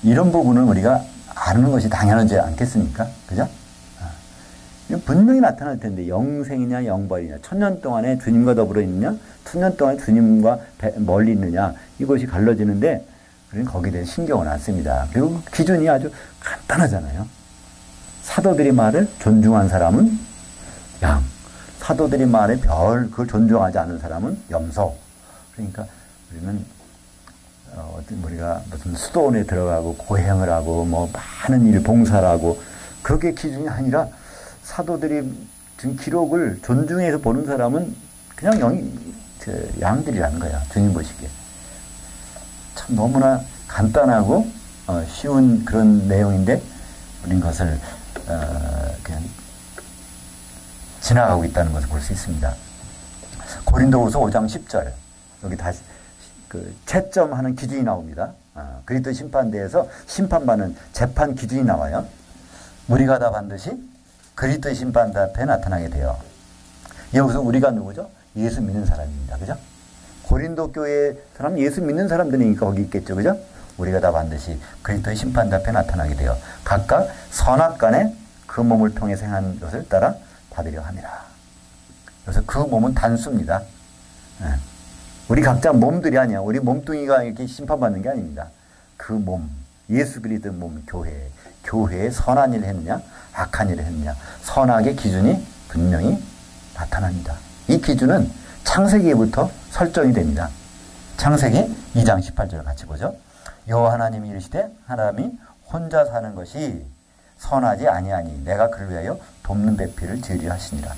이런 부분을 우리가 아는 것이 당연하지 않겠습니까? 그죠? 분명히 나타날 텐데, 영생이냐 영벌이냐, 천년 동안에 주님과 더불어 있느냐, 천년 동안에 주님과 멀리 있느냐, 이것이 갈라지는데 우리는 거기에 대해 신경을 안 씁니다. 그리고 기준이 아주 간단하잖아요. 사도들이 말을 존중한 사람은 양, 사도들이 말에 그걸 존중하지 않은 사람은 염소. 그러니까 우리는 우리가 무슨 수도원에 들어가고 고행을 하고 뭐 많은 일 봉사를 하고 그게 기준이 아니라, 사도들이 지금 기록을 존중해서 보는 사람은 그냥 양들이라는 거야. 주님 보시기에. 참 너무나 간단하고 쉬운 그런 내용인데 우린 그것을 그냥 지나가고 있다는 것을 볼 수 있습니다. 고린도후서 5장 10절. 여기 다시 채점하는 기준이 나옵니다. 그리스도 심판대에서 심판받는 재판 기준이 나와요. 우리가 다 반드시 그리스도 심판대 앞에 나타나게 돼요. 여기서 우리가 누구죠? 예수 믿는 사람입니다. 그죠? 고린도 교회 사람, 예수 믿는 사람들이니까 거기 있겠죠. 그죠? 우리가 다 반드시 그리스도의 심판대 앞에 나타나게 돼요. 각각 선악간에 그 몸을 통해 행한 것을 따라 받으려 함이라. 그래서 그 몸은 단수입니다. 우리 각자 몸들이 아니야. 우리 몸뚱이가 이렇게 심판받는 게 아닙니다. 그 몸, 예수 그리스도 몸, 교회에 선한 일을 했느냐, 악한 일을 했느냐, 선악의 기준이 분명히 나타납니다. 이 기준은 창세기부터 설정이 됩니다. 창세기 2장 18절 같이 보죠. 여호와 하나님이 이르시되 하나님이 혼자 사는 것이 선하지 아니하니 내가 그를 위하여 돕는 배필을 지으리라 하시니라.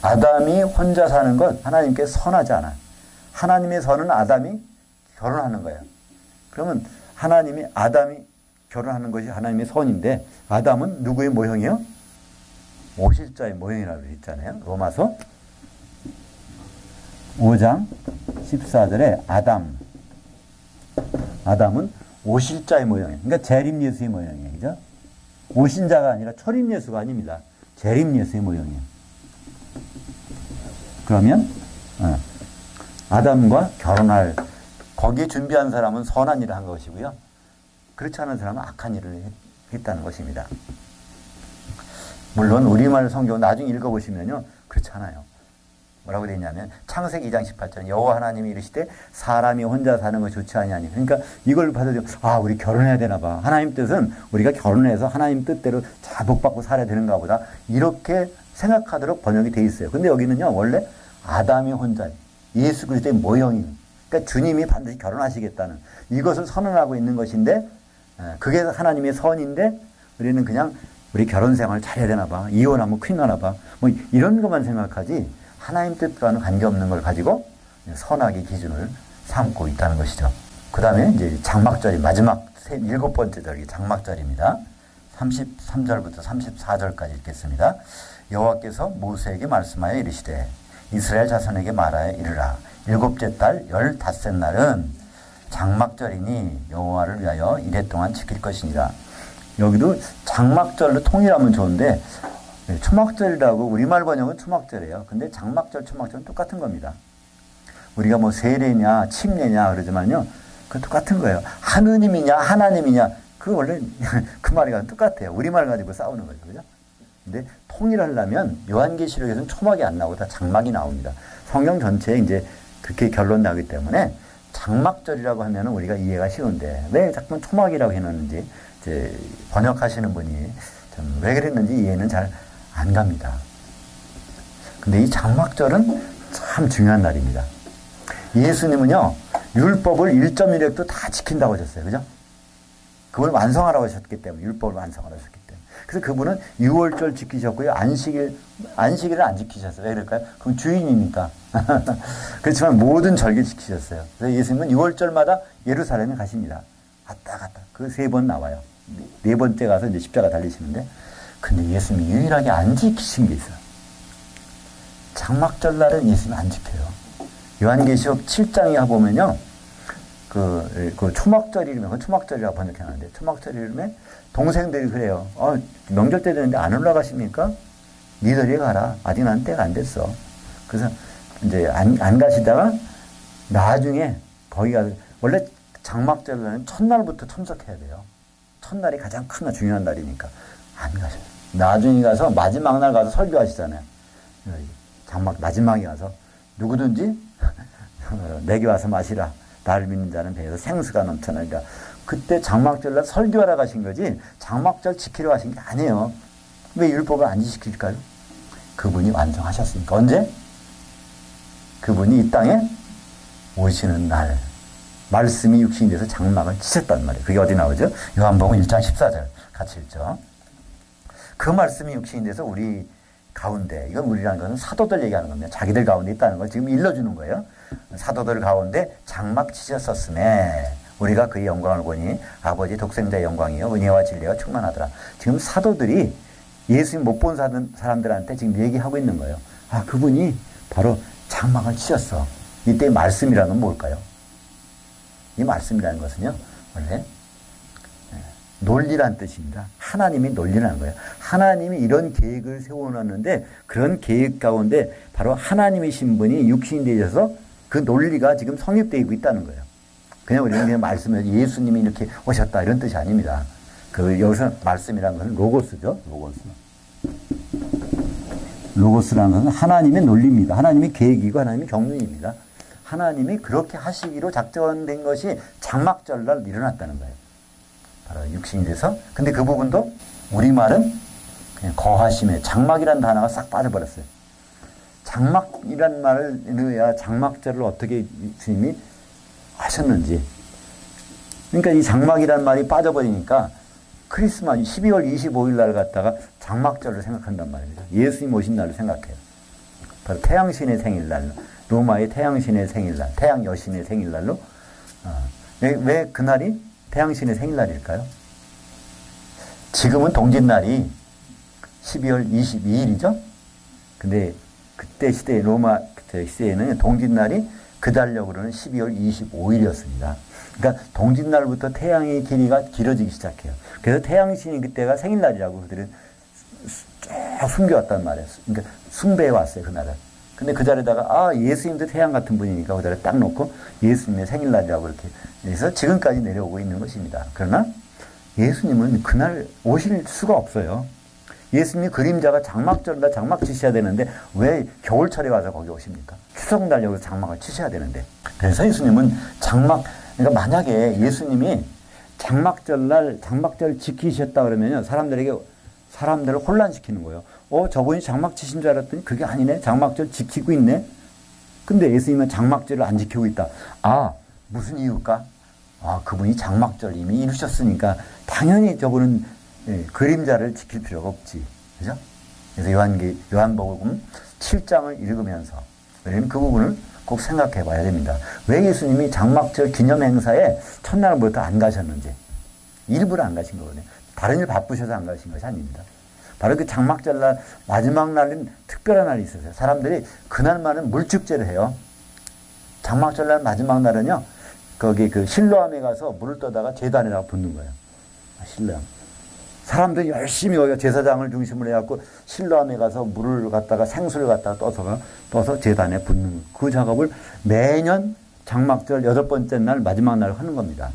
아담이 혼자 사는 것 하나님께 선하지 않아요. 하나님의 선은 아담이 결혼하는 거예요. 그러면 아담이 결혼하는 것이 하나님의 선인데, 아담은 누구의 모형이요? 오실자의 모형이라고 했잖아요. 로마서 5장 14절에 아담은 오실자의 모형이에요. 그러니까 재림 예수의 모형이에요. 그죠? 오신자가 아니라 초림 예수가 아닙니다. 재림 예수의 모형이에요. 그러면 아담과 결혼할, 거기에 준비한 사람은 선한 일을 한 것이고요. 그렇지 않은 사람은 악한 일을 했다는 것입니다. 물론 우리말 성경 나중에 읽어보시면요, 그렇지 않아요. 뭐라고 되어 있냐면 창세기 2장 18절 여호와 하나님이 이르시되 사람이 혼자 사는 것이 좋지 아니하니. 그러니까 이걸 받아들여, 우리 결혼해야 되나 봐. 하나님 뜻은 우리가 결혼해서 하나님 뜻대로 잘 복받고 살아야 되는가 보다. 이렇게 생각하도록 번역이 되어 있어요. 근데 여기는요, 원래 아담이 혼자, 예수 그리스도의 모형인, 그러니까 주님이 반드시 결혼하시겠다는 이것을 선언하고 있는 것인데, 그게 하나님의 선인데 우리는 그냥 우리 결혼 생활 잘해야 되나 봐. 이혼하면 큰일 나나 봐. 뭐 이런 것만 생각하지 하나님 뜻과는 관계없는 걸 가지고 선악의 기준을 삼고 있다는 것이죠. 그 다음에 이제 장막절이 마지막 7번째 절기 장막절입니다. 33절부터 34절까지 읽겠습니다. 여호와께서 모세에게 말씀하여 이르시되 이스라엘 자손에게 말하여 이르라. 7째 달 15날은 장막절이니 여호와를 위하여 이래 동안 지킬 것이니라. 여기도 장막절로 통일하면 좋은데 초막절이라고 우리말 번역은 초막절이에요. 근데 장막절, 초막절은 똑같은 겁니다. 우리가 뭐 세례냐 침례냐 그러지만요. 그건 똑같은 거예요. 하느님이냐 하나님이냐 그 원래 그 말이 똑같아요. 우리말 가지고 싸우는 거죠. 그죠? 근데 통일하려면 요한계시록에서는 초막이 안 나오고 다 장막이 나옵니다. 성경 전체에 이제 그렇게 결론 나기 때문에 장막절이라고 하면 우리가 이해가 쉬운데 왜 자꾸 초막이라고 해놓는지 이제 번역하시는 분이 좀 왜 그랬는지 이해는 잘 안 갑니다. 근데 이 장막절은 참 중요한 날입니다. 예수님은요, 율법을 1.1획도 다 지킨다고 하셨어요. 그죠? 그걸 완성하라고 하셨기 때문에, 율법을 완성하라고 하셨기 때문에. 그래서 그분은 6월절 지키셨고요. 안식일을 안 지키셨어요. 왜 그럴까요? 그건 주인이니까. 그렇지만 모든 절기 지키셨어요. 그래서 예수님은 6월절마다 예루살렘에 가십니다. 갔다 갔다. 그 3번 나와요. 네 번째 가서 이제 십자가 달리시는데, 근데 예수님이 유일하게 안 지키신 게 있어요. 장막절 날은 예수님이 안 지켜요. 요한계시록 7장에 보면요. 그 초막절 이름에, 그 초막절이라고 번역해놨는데, 초막절 이름에 동생들이 그래요. 명절 때 되는데 안 올라가십니까? 니들이 가라. 아직 난 때가 안 됐어. 그래서 이제 안 가시다가 나중에 거기 가서, 원래 장막절은 첫날부터 참석해야 돼요. 첫날이 가장 큰 중요한 날이니까. 안 가셔요. 나중에 가서 마지막 날 가서 설교하시잖아요. 장막 마지막에 가서 누구든지 내게 와서 마시라. 나를 믿는 자는 배에서 생수가 넘쳐나니까. 그때 장막절날 설교하러 가신 거지 장막절 지키러 가신 게 아니에요. 왜 율법을 안 지킬까요? 그분이 완성하셨으니까. 언제? 그분이 이 땅에 오시는 날 말씀이 육신이 돼서 장막을 치셨단 말이에요. 그게 어디 나오죠? 요한복음 1장 14절 같이 읽죠. 그 말씀이 육신이 돼서 우리 가운데, 이건 우리라는 것은 사도들 얘기하는 겁니다. 자기들 가운데 있다는 걸 지금 일러주는 거예요. 사도들 가운데 장막 치셨었음에 우리가 그의 영광을 보니 아버지 독생자의 영광이요 은혜와 진리가 충만하더라. 지금 사도들이 예수님 못 본 사람들한테 지금 얘기하고 있는 거예요. 그분이 바로 장막을 치셨어. 이때 말씀이라는 건 뭘까요? 이 말씀이라는 것은요, 원래 논리란 뜻입니다. 하나님이 논리라는 거예요. 하나님이 이런 계획을 세워놨는데 그런 계획 가운데 바로 하나님이신 분이 육신이 되셔서 그 논리가 지금 성립되고 있다는 거예요. 그냥 우리는 그냥 말씀을 예수님이 이렇게 오셨다 이런 뜻이 아닙니다. 여기서 말씀이라는 것은 로고스죠. 로고스라는 것은 하나님의 논리입니다. 하나님의 계획이고 하나님의 경륜입니다. 하나님이 그렇게 하시기로 작정된 것이 장막절날 일어났다는 거예요. 바로 육신이 돼서. 근데 그 부분도 우리말은 그냥 거하심에 장막이라는 단어가 싹 빠져버렸어요. 장막이라는 말을 넣어야 장막절을 어떻게 주님이 하셨는지. 그러니까 이 장막이라는 말이 빠져버리니까 크리스마스 12월 25일 날 갖다가 장막절을 생각한단 말입니다. 예수님 오신 날을 생각해요. 바로 태양신의 생일날, 로마의 태양신의 생일날, 태양 여신의 생일날로. 왜 그날이 태양신의 생일날일까요? 지금은 동짓날이 12월 22일이죠? 근데 그때 시대, 로마 시대에는 동짓날이 그 달력으로는 12월 25일이었습니다. 그러니까 동짓날부터 태양의 길이가 길어지기 시작해요. 그래서 태양신이 그때가 생일날이라고 그들은 쭉 숨겨왔단 말이에요. 그러니까 숭배해 왔어요, 그날은. 근데 그 자리에다가 예수님도 태양 같은 분이니까 그 자리에 딱 놓고 예수님의 생일날이라고 이렇게 해서 지금까지 내려오고 있는 것입니다. 그러나 예수님은 그날 오실 수가 없어요. 예수님 그림자가 장막절이다 장막 치셔야 되는데 왜 겨울철에 와서 거기 오십니까? 추석날 여기서 장막을 치셔야 되는데. 그래서 예수님은 그러니까 만약에 예수님이 장막절날 장막절 지키셨다 그러면요, 사람들을 혼란시키는 거예요. 저분이 장막 치신 줄 알았더니 그게 아니네. 장막절 지키고 있네. 근데 예수님은 장막절을 안 지키고 있다. 무슨 이유일까? 그분이 장막절 이미 이루셨으니까 당연히 저분은 그림자를 지킬 필요가 없지. 그죠? 그래서 요한복음 7장을 읽으면서, 왜냐면 그 부분을 꼭 생각해 봐야 됩니다. 왜 예수님이 장막절 기념 행사에 첫날부터 안 가셨는지. 일부러 안 가신 거거든요. 다른 일 바쁘셔서 안 가신 것이 아닙니다. 바로 그 장막절날 마지막 날은 특별한 날이 있었어요. 사람들이 그날만은 물축제를 해요. 장막절날 마지막 날은요. 거기 그 실로암에 가서 물을 떠다가 제단에다가 붓는 거예요. 실로암. 사람들이 열심히 거기가 제사장을 중심으로 해갖고 실로암에 가서 물을 갖다가 생수를 갖다가 떠서 제단에 붓는 그 작업을 매년 장막절 8번째 날 마지막 날 하는 겁니다.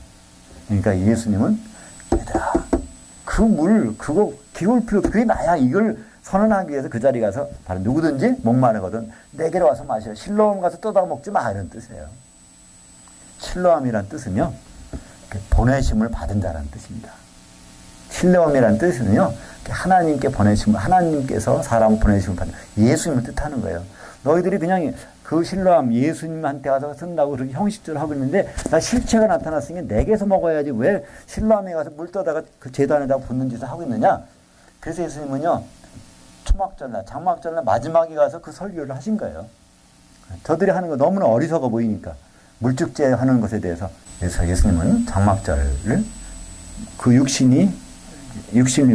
그러니까 예수님은 얘들아 그 물 그거 기울 필요 그게 나야 이걸 선언하기 위해서 그 자리 가서 바로 누구든지 목마르거든 내게로 와서 마시라. 실로암 가서 떠다가 먹지 마 이런 뜻이에요. 실로암이란 뜻은요 보내심을 받은 자라는 뜻입니다. 실로암이라는 뜻은요 하나님께 보내심을 하나님께서 사람을 보내심을 받는 예수님을 뜻하는 거예요. 너희들이 그냥 그 실로암 예수님한테 가서 쓴다고 그렇게 형식적으로 하고 있는데 나 실체가 나타났으니까 내게서 먹어야지 왜 실로암에 가서 물 떠다가 그 제단에다 붓는 짓을 하고 있느냐. 그래서 예수님은요 초막절날 장막절날 마지막에 가서 그 설교를 하신 거예요. 저들이 하는 거 너무나 어리석어 보이니까 물축제 하는 것에 대해서. 그래서 예수님은 장막절을 그 육신을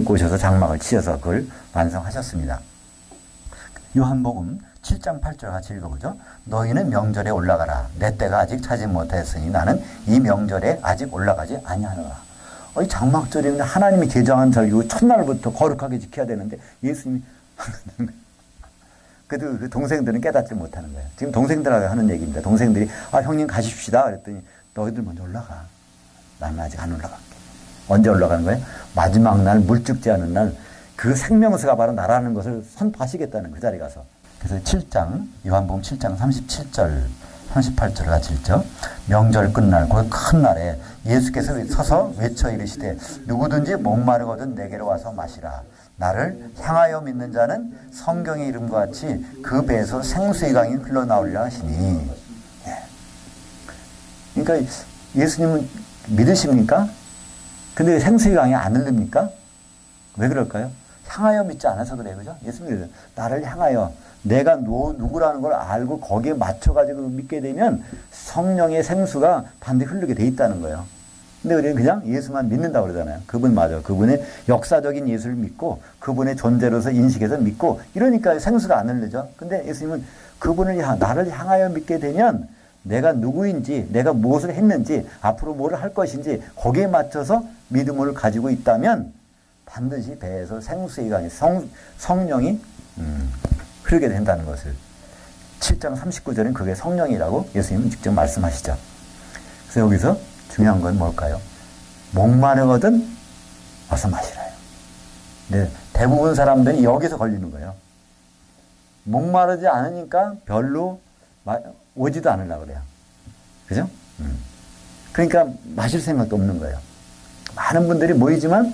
입고 오셔서 장막을 치셔서 그걸 완성하셨습니다. 요한복음 7장 8절 같이 읽어보죠. 너희는 명절에 올라가라. 내 때가 아직 차지 못하였으니 나는 이 명절에 아직 올라가지 아니하노라. 이 장막절이 하나님이 제정한 절기고 첫날부터 거룩하게 지켜야 되는데 예수님이 그래도 그 동생들은 깨닫지 못하는 거예요. 지금 동생들하고 하는 얘기입니다. 동생들이 형님 가십시다 그랬더니 너희들 먼저 올라가. 나는 아직 안 올라갈게. 언제 올라가는 거예요? 마지막 날 물축제하는 날 그 생명수가 바로 나라는 것을 선포하시겠다는 그 자리 가서. 그래서 7장 요한복음 7장 37절 38절을 같이 읽죠. 명절 끝날 그 큰 날에 예수께서 서서 외쳐 이르시되 누구든지 목마르거든 내게로 와서 마시라. 나를 향하여 믿는 자는 성경의 이름과 같이 그 배에서 생수의 강이 흘러나오리라 하시니. 그러니까 예수님은 믿으십니까? 근데 생수의 강이 안 흐릅니까? 왜 그럴까요? 향하여 믿지 않아서 그래요. 그죠? 예수님이 나를 향하여 내가 누구라는 걸 알고 거기에 맞춰가지고 믿게 되면 성령의 생수가 반드시 흐르게 돼 있다는 거예요. 근데 우리는 그냥 예수만 믿는다고 그러잖아요. 그분 맞아. 그분의 역사적인 예수를 믿고 그분의 존재로서 인식해서 믿고 이러니까 생수가 안 흐르죠. 근데 예수님은 그분을 나를 향하여 믿게 되면 내가 누구인지 내가 무엇을 했는지 앞으로 뭐를 할 것인지 거기에 맞춰서 믿음을 가지고 있다면 반드시 배에서 생수의 강이 성령이 흐르게 된다는 것을 7장 39절은 그게 성령이라고 예수님은 직접 말씀하시죠. 그래서 여기서 중요한 건 뭘까요? 목마르거든 와서 마시라요. 근데 대부분 사람들이 여기서 걸리는 거예요. 목마르지 않으니까 별로 오지도 않으려고 그래요. 그죠? 그러니까 마실 생각도 없는 거예요. 많은 분들이 모이지만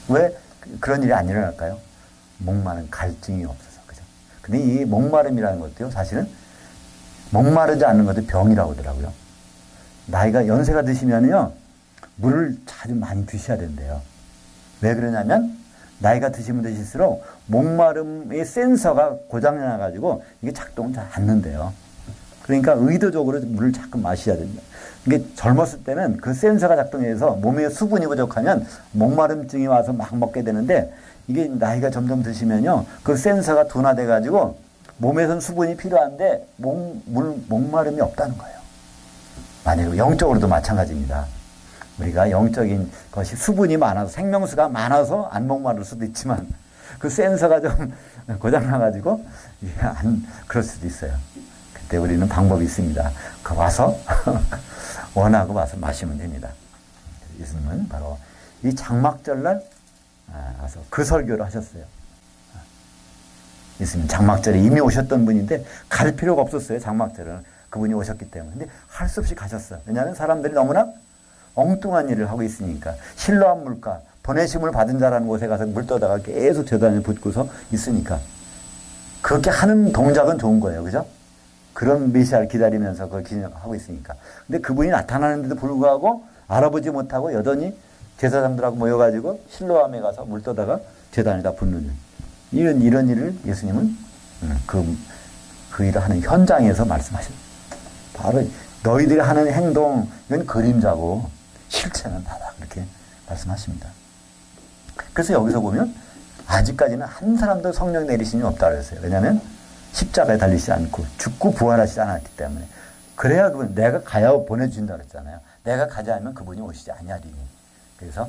왜 그런 일이 안 일어날까요? 목마른 갈증이 없어서. 그죠? 근데 이 목마름이라는 것도요, 사실은 목마르지 않는 것도 병이라고 하더라고요. 나이가 연세가 드시면요, 물을 자주 많이 드셔야 된대요. 왜 그러냐면, 나이가 드시면 드실수록 목마름의 센서가 고장나가지고 이게 작동을 잘 안 는대요. 그러니까 의도적으로 물을 자꾸 마셔야 됩니다. 이게 젊었을 때는 그 센서가 작동해서 몸에 수분이 부족하면 목마름증이 와서 막 먹게 되는데 이게 나이가 점점 드시면요. 그 센서가 둔화돼가지고 몸에선 수분이 필요한데 목마름이 없다는 거예요. 만약에 영적으로도 마찬가지입니다. 우리가 영적인 것이 수분이 많아서 생명수가 많아서 안 목마를 수도 있지만 그 센서가 좀 고장나가지고 안 그럴 수도 있어요. 그때 우리는 방법이 있습니다. 그 와서 원하고 와서 마시면 됩니다. 예수님은 바로 이 장막절날 와서 그 설교를 하셨어요. 예수님 장막절에 이미 오셨던 분인데 갈 필요가 없었어요. 장막절은 그분이 오셨기 때문에. 근데 할 수 없이 가셨어요. 왜냐하면 사람들이 너무나 엉뚱한 일을 하고 있으니까. 실로암 물가 보내심을 받은 자라는 곳에 가서 물 떠다가 계속 제단에 붓고서 있으니까. 그렇게 하는 동작은 좋은 거예요. 그죠? 그런 메시아를 기다리면서 그걸 기념하고 있으니까. 근데 그분이 나타나는데도 불구하고 알아보지 못하고 여전히 제사장들하고 모여가지고 실로암에 가서 물 떠다가 제단에다 붓는 이런 일을 예수님은 그 일을 하는 현장에서 말씀하셨어요. 바로 너희들이 하는 행동, 이건 그림자고 실체는 나다. 그렇게 말씀하십니다. 그래서 여기서 보면 아직까지는 한 사람도 성령 내리심이 없다 그랬어요. 왜냐하면 십자가에 달리지 않고 죽고 부활하시지 않았기 때문에. 그래야 그분 내가 가야 보내주신다 그랬잖아요. 내가 가지 않으면 그분이 오시지 아니하리니. 그래서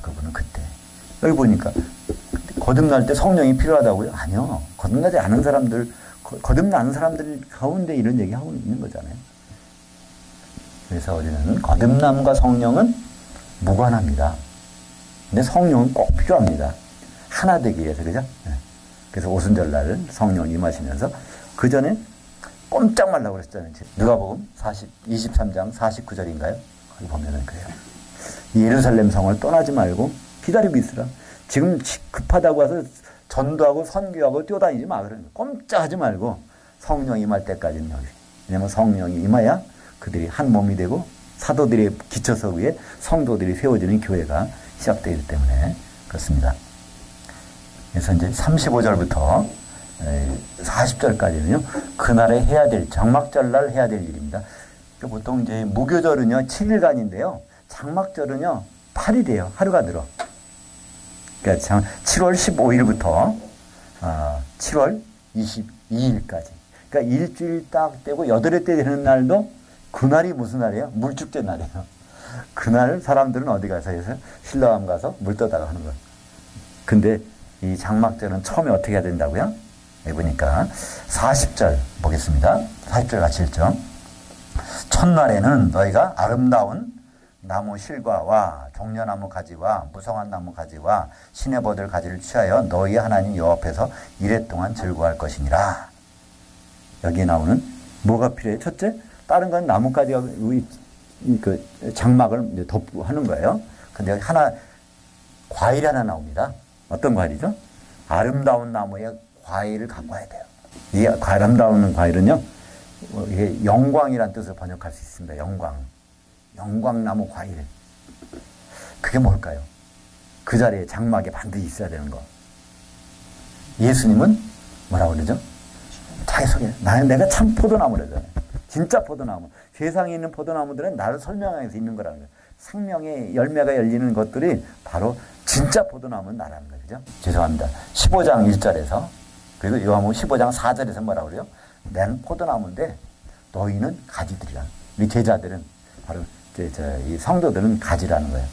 그분은 그때 여기 보니까 거듭날 때 성령이 필요하다고요? 아니요. 거듭나지 않은 사람들, 거듭나는 사람들 가운데 이런 얘기하고 있는 거잖아요. 그래서 우리는 거듭남과 성령은 무관합니다. 근데 성령은 꼭 필요합니다. 하나 되기 위해서, 그죠? 그래서 오순절날 성령이 임하시면서 그 전에 꼼짝 말라고 그랬잖아요. 누가복음 23장 49절인가요? 거기 보면은 그래요. 예루살렘 성을 떠나지 말고 기다리고 있으라. 지금 급하다고 해서 전도하고 선교하고 뛰어다니지 마. 그러는 거예요. 꼼짝하지 말고 성령이 임할 때까지는 여기. 왜냐하면 성령이 임해야 그들이 한 몸이 되고 사도들의 기초석 위에 성도들이 세워지는 교회가 시작되기 때문에 그렇습니다. 그래서 이제 35절부터 40절까지는요, 그날에 해야 될, 장막절날 해야 될 일입니다. 보통 이제 무교절은요, 7일간인데요, 장막절은요, 8일이에요. 하루가 늘어. 그러니까 7월 15일부터 7월 22일까지. 그러니까 일주일 딱 되고 8회 때 되는 날도 그날이 무슨 날이에요? 물축제 날이에요. 그날 사람들은 어디 가서 해서 신라암 가서 물 떠다가 하는 거예요. 근데 이 장막절은 처음에 어떻게 해야 된다고요? 여기 보니까 40절 보겠습니다. 40절 같이 읽죠. 첫날에는 너희가 아름다운 나무 실과와 종려나무 가지와 무성한 나무 가지와 시내버들 가지를 취하여 너희 하나님 여호와 앞에서 이레 동안 즐거워할 것이니라. 여기에 나오는 뭐가 필요해요? 첫째, 다른 건 나뭇가지가 그 장막을 덮고 하는 거예요. 근데 여기 하나, 과일이 하나 나옵니다. 어떤 과일이죠? 아름다운 나무의 과일을 갖고 와야 돼요. 이 아름다운 과일은요, 이게 영광이라는 뜻을 번역할 수 있습니다. 영광. 영광나무 과일. 그게 뭘까요? 그 자리에 장막에 반드시 있어야 되는 거. 예수님은 뭐라고 그러죠? 자기 소개. 내가 참 포도나무라잖아요. 진짜 포도나무. 세상에 있는 포도나무들은 나를 설명하기 위해서 있는 거라는 거예요. 생명의 열매가 열리는 것들이 바로 진짜 포도나무는 나라는 거예요. 그죠? 죄송합니다. 15장 1절에서 그리고 요한복음 15장 4절에서 뭐라고 그래요? 나는 포도나무인데 너희는 가지들이라. 우리 제자들은 바로 이 성도들은 가지라는 거예요.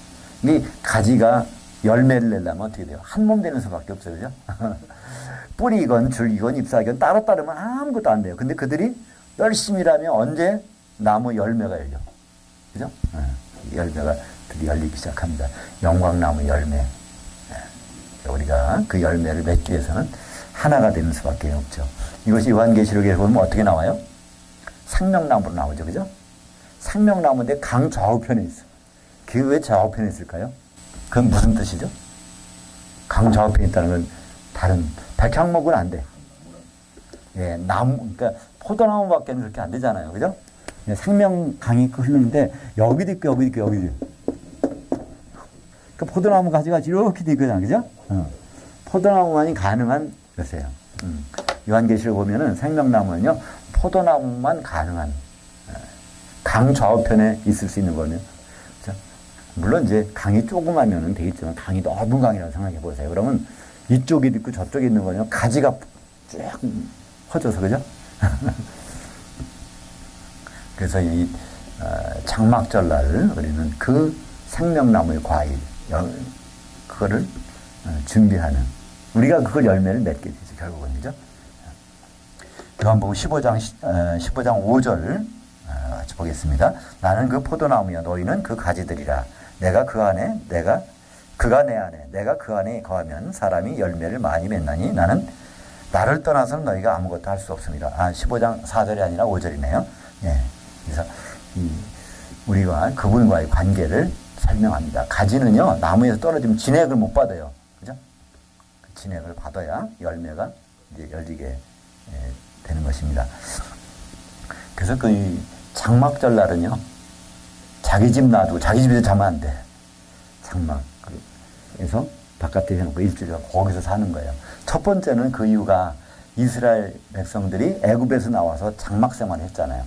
이 가지가 열매를 내려면 어떻게 돼요? 한 몸 되는 수밖에 없어요. 그죠? 뿌리건 줄기건 잎사귀건 따로 따르면 아무것도 안 돼요. 근데 그들이 열심히 일하면 언제 나무 열매가 열려. 그죠? 열매가 드디어 열리기 시작합니다. 영광나무 열매. 우리가 그 열매를 맺기 위해서는 하나가 되는 수밖에 없죠. 이것이 요한계시록에 보면 어떻게 나와요? 생명나무로 나오죠. 그죠? 생명나무인데 강 좌우편에 있어. 그게 왜 좌우편에 있을까요? 그건 무슨 뜻이죠? 강 좌우편에 있다는 건 다른 백향목은 안 돼. 예, 나무, 그러니까 포도나무밖에는 그렇게 안 되잖아요. 그죠? 생명강이 흐르는데 여기도 있고 여기도 있고 여기도 있고. 그 포도나무 가지가 이렇게 돼 있거든요. 그죠? 포도나무만이 가능한 것이에요. 요한계시록 보면은 생명나무는요, 포도나무만 가능한, 강 좌우편에 있을 수 있는 거는. 물론 이제 강이 조그마면은 되겠지만 강이 넓은 강이라고 생각해 보세요. 그러면 이쪽에 있고 저쪽에 있는 거는 가지가 쭉 퍼져서, 그죠? 그래서 이 장막절날 우리는 그 생명나무의 과일, 그거를 준비하는, 우리가 그걸 열매를 맺게 되죠. 결국은. 그죠? 요한복음 15장 5절 같이 보겠습니다. 나는 그 포도나무여 너희는 그 가지들이라. 내가 그 안에, 그가 내 안에, 내가 그 안에 거하면 사람이 열매를 많이 맺나니 나는 나를 떠나서는 너희가 아무것도 할 수 없습니다. 15장 4절이 아니라 5절이네요. 예. 그래서 우리가 그분과의 관계를 설명합니다. 가지는요, 나무에서 떨어지면 진액을 못 받아요. 그죠? 그 진액을 받아야 열매가 이제 열리게 되는 것입니다. 그래서 그 장막절날은요, 자기 집 놔두고 자기 집에서 자면 안 돼. 장막. 그래서 바깥에 해놓고 일주일 거기서 사는 거예요. 첫 번째는 그 이유가 이스라엘 백성들이 애굽에서 나와서 장막 생활을 했잖아요.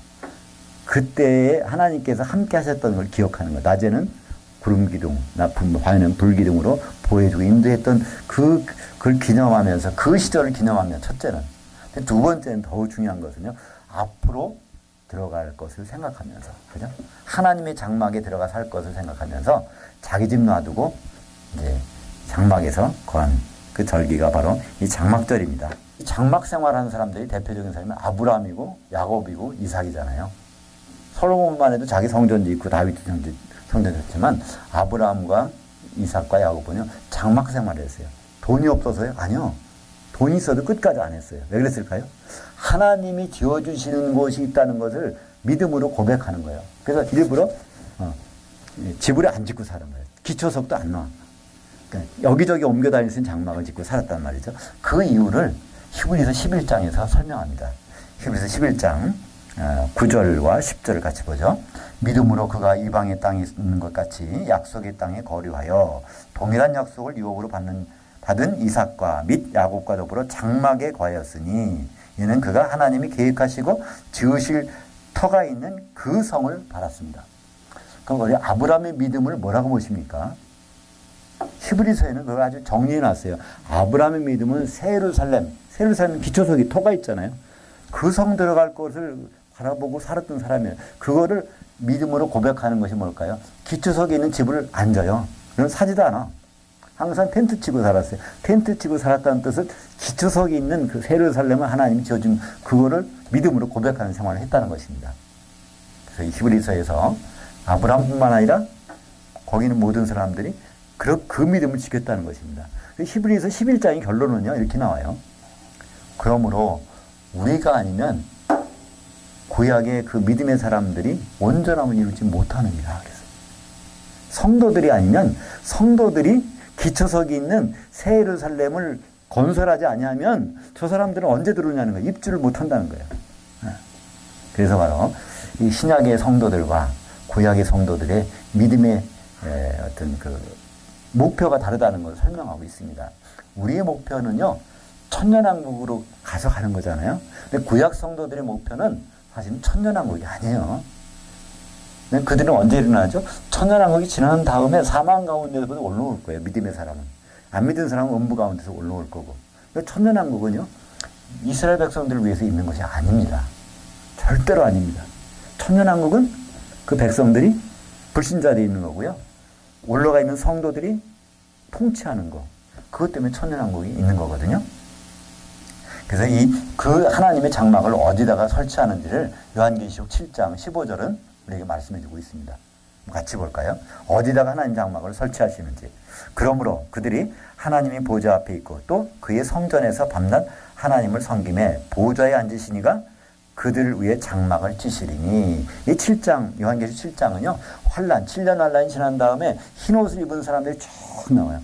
그때에 하나님께서 함께 하셨던 걸 기억하는 거. 낮에는 구름 기둥, 밤에는 불 기둥으로 보여주고 인도했던 그걸 기념하면서 그 시절을 기념하며 첫째는. 두 번째는 더욱 중요한 것은요. 앞으로 들어갈 것을 생각하면서, 그죠? 하나님의 장막에 들어가 살 것을 생각하면서 자기 집 놔두고 이제 장막에서 거한 그 절기가 바로 이 장막절입니다. 이 장막 생활하는 사람들이 대표적인 사람이 아브라함이고 야곱이고 이삭이잖아요. 솔로몬만 해도 자기 성전도 있고 다윗도 성전도 있지만 아브라함과 이삭과 야곱은요 장막 생활을 했어요. 돈이 없어서요? 아니요. 돈이 있어도 끝까지 안 했어요. 왜 그랬을까요? 하나님이 지어주시는 곳이 있다는 것을 믿음으로 고백하는 거예요. 그래서 일부러 집을 안 짓고 사는 거예요. 기초석도 안 놔. 그러니까 여기저기 옮겨 다닐 수 있는 장막을 짓고 살았단 말이죠. 그 이유를 히브리서 11장에서 설명합니다. 히브리서 11장 9절과 10절을 같이 보죠. 믿음으로 그가 이방의 땅에 있는 것 같이 약속의 땅에 거류하여 동일한 약속을 유업으로 받은 이삭과 및 야곱과 더불어 장막에 거하였으니 이는 그가 하나님이 계획하시고 지으실 터가 있는 그 성을 바랐습니다. 그럼 우리 아브라함의 믿음을 뭐라고 보십니까? 히브리서에는 그걸 아주 정리해 놨어요. 아브라함의 믿음은 새 예루살렘 기초석이 터가 있잖아요. 그 성 들어갈 것을 바라보고 살았던 사람이에요. 그거를 믿음으로 고백하는 것이 뭘까요? 기초석에 있는 집을 안 져요. 그럼 사지도 않아. 항상 텐트 치고 살았어요. 텐트 치고 살았다는 뜻은 기초석이 있는 그 새 예루살렘을 하나님이 지어준 그거를 믿음으로 고백하는 생활을 했다는 것입니다. 그래서 이 히브리서에서 아브라함뿐만 아니라 거기 있는 모든 사람들이 그 믿음을 지켰다는 것입니다. 히브리서 11장의 결론은요 이렇게 나와요. 그러므로 우리가 아니면 구약의 그 믿음의 사람들이 온전함을 이루지 못하느니라. 그래서 성도들이 아니면 성도들이 기초석이 있는 새 예루살렘을 건설하지 아니하면 저 사람들은 언제 들어오냐는 거예요. 입주를 못한다는 거예요. 그래서 바로 이 신약의 성도들과 구약의 성도들의 믿음의 어떤 그 목표가 다르다는 걸 설명하고 있습니다. 우리의 목표는요 천년왕국으로 가서 가는 거잖아요. 근데 구약 성도들의 목표는 사실은 천년왕국이 아니에요. 그들은 언제 일어나죠? 천년왕국이 지난 다음에 사망 가운데서 올라올 거예요. 믿음의 사람은. 안 믿은 사람은 음부 가운데서 올라올 거고. 천년왕국은요 이스라엘 백성들을 위해서 있는 것이 아닙니다. 절대로 아닙니다. 천년왕국은 그 백성들이 불신자들이 있는 거고요. 올라가 있는 성도들이 통치하는 거. 그것 때문에 천년왕국이 있는 거거든요. 그래서 그 하나님의 장막을 어디다가 설치하는지를 요한계시록 7장 15절은 우리에게 말씀해 주고 있습니다. 같이 볼까요? 어디다가 하나님 장막을 설치하시는지. 그러므로 그들이 하나님이 보좌 앞에 있고 또 그의 성전에서 밤낮 하나님을 섬김에 보좌에 앉으시니가 그들을 위해 장막을 치시리니. 이 7장 요한계시록 7장은요. 환란 7년 환란이 지난 다음에 흰옷을 입은 사람들이 쭉 나와요.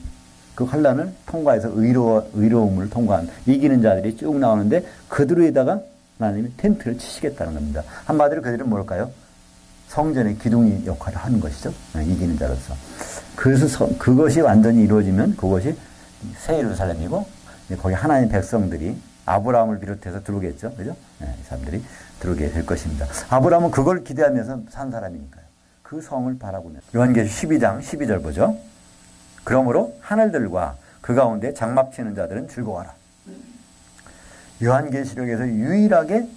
그 환란을 통과해서 의로움을 통과한 이기는 자들이 쭉 나오는데 그들 위에다가 하나님이 텐트를 치시겠다는 겁니다. 한마디로 그들은 뭘까요? 성전의 기둥이 역할을 하는 것이죠. 이기는 자로서. 그래서 그것이 완전히 이루어지면 그것이 새 예루살렘이고 거기 하나님의 백성들이 아브라함을 비롯해서 들어오겠죠. 그죠? 이 사람들이 들어오게 될 것입니다. 아브라함은 그걸 기대하면서 산 사람이니까요. 그 성을 바라보면. 요한계시록 12장 12절 보죠. 그러므로 하늘들과 그 가운데 장막 치는 자들은 즐거워하라. 요한계시록에서 유일하게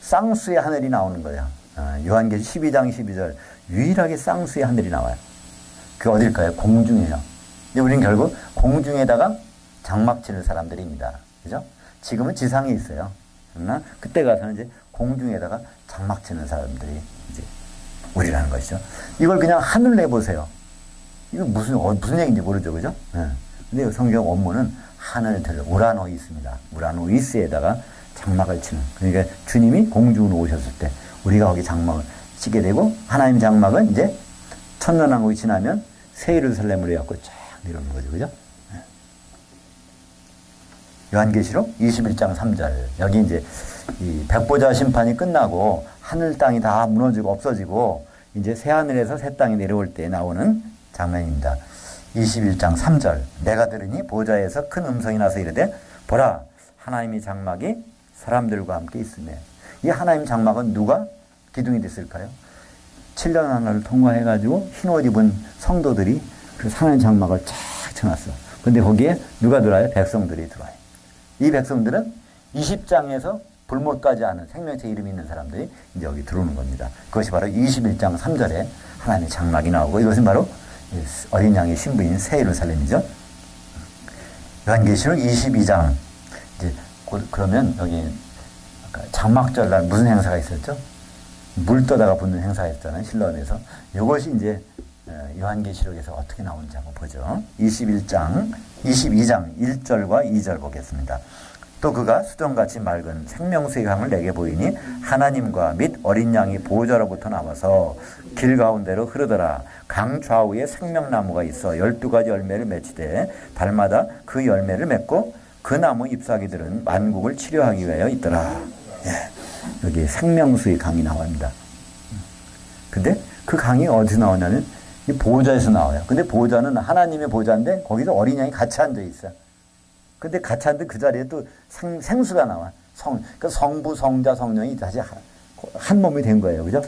쌍수의 하늘이 나오는 거예요. 요한계시록 12장 12절 유일하게 쌍수의 하늘이 나와요. 그게 어딜까요? 공중이에요. 근데 우리는 결국 공중에다가 장막 치는 사람들입니다. 그죠? 지금은 지상에 있어요. 그러나 그때 가서는 이제 공중에다가 장막 치는 사람들이 이제 우리라는 것이죠. 이걸 그냥 하늘 내보세요. 이거 무슨 얘기인지 모르죠. 그죠? 근데 성경 원문은 하늘들, 우라노이스입니다. 우라노이스에다가 장막을 치는. 그러니까 주님이 공중으로 오셨을 때 우리가 거기 장막을 치게 되고 하나님 장막은 이제 천년왕국이 지나면 새 예루살렘으로 해갖고 쫙 내려오는 거죠. 그죠? 요한계시록 21장 3절. 여기 이제 이 백보자 심판이 끝나고 하늘 땅이 다 무너지고 없어지고 이제 새 하늘에서 새 땅이 내려올 때 나오는 장면입니다. 21장 3절. 내가 들으니 보좌에서 큰 음성이 나서 이르되 보라 하나님의 장막이 사람들과 함께 있으며. 이 하나님 장막은 누가 기둥이 됐을까요? 7년 하나를 통과해가지고 흰 옷 입은 성도들이 그 상한 장막을 쫙 쳐놨어. 근데 거기에 누가 들어와요? 백성들이 들어와요. 이 백성들은 20장에서 불못까지 아는 생명체 이름이 있는 사람들이 이제 여기 들어오는 겁니다. 그것이 바로 21장 3절에 하나님의 장막이 나오고 이것은 바로 어린 양의 신부인 새 예루살렘이죠. 요한계시록 22장 이제 그러면 여기 장막절날 무슨 행사가 있었죠? 물 떠다가 붙는 행사가 있었잖아요. 실로암에서. 이것이 이제 요한계시록에서 어떻게 나오는지 한번 보죠. 22장 1절과 2절 보겠습니다. 또 그가 수정같이 맑은 생명수의 강을 내게 보이니 하나님과 및 어린 양이 보호자로부터 나와서 길 가운데로 흐르더라. 강 좌우에 생명나무가 있어 12가지 열매를 맺히되 달마다 그 열매를 맺고 그 나무 잎사귀들은 만국을 치료하기 위하여 있더라. 예. 여기 생명수의 강이 나옵니다. 근데 그 강이 어디서 나오냐면 이 보호자에서 나와요. 근데 보호자는 하나님의 보호자인데 거기서 어린 양이 같이 앉아 있어요. 근데 같이 앉은 그 자리에 또 생수가 나와. 그러니까 성부, 성자, 성령이 다시 한 몸이 된 거예요. 그죠?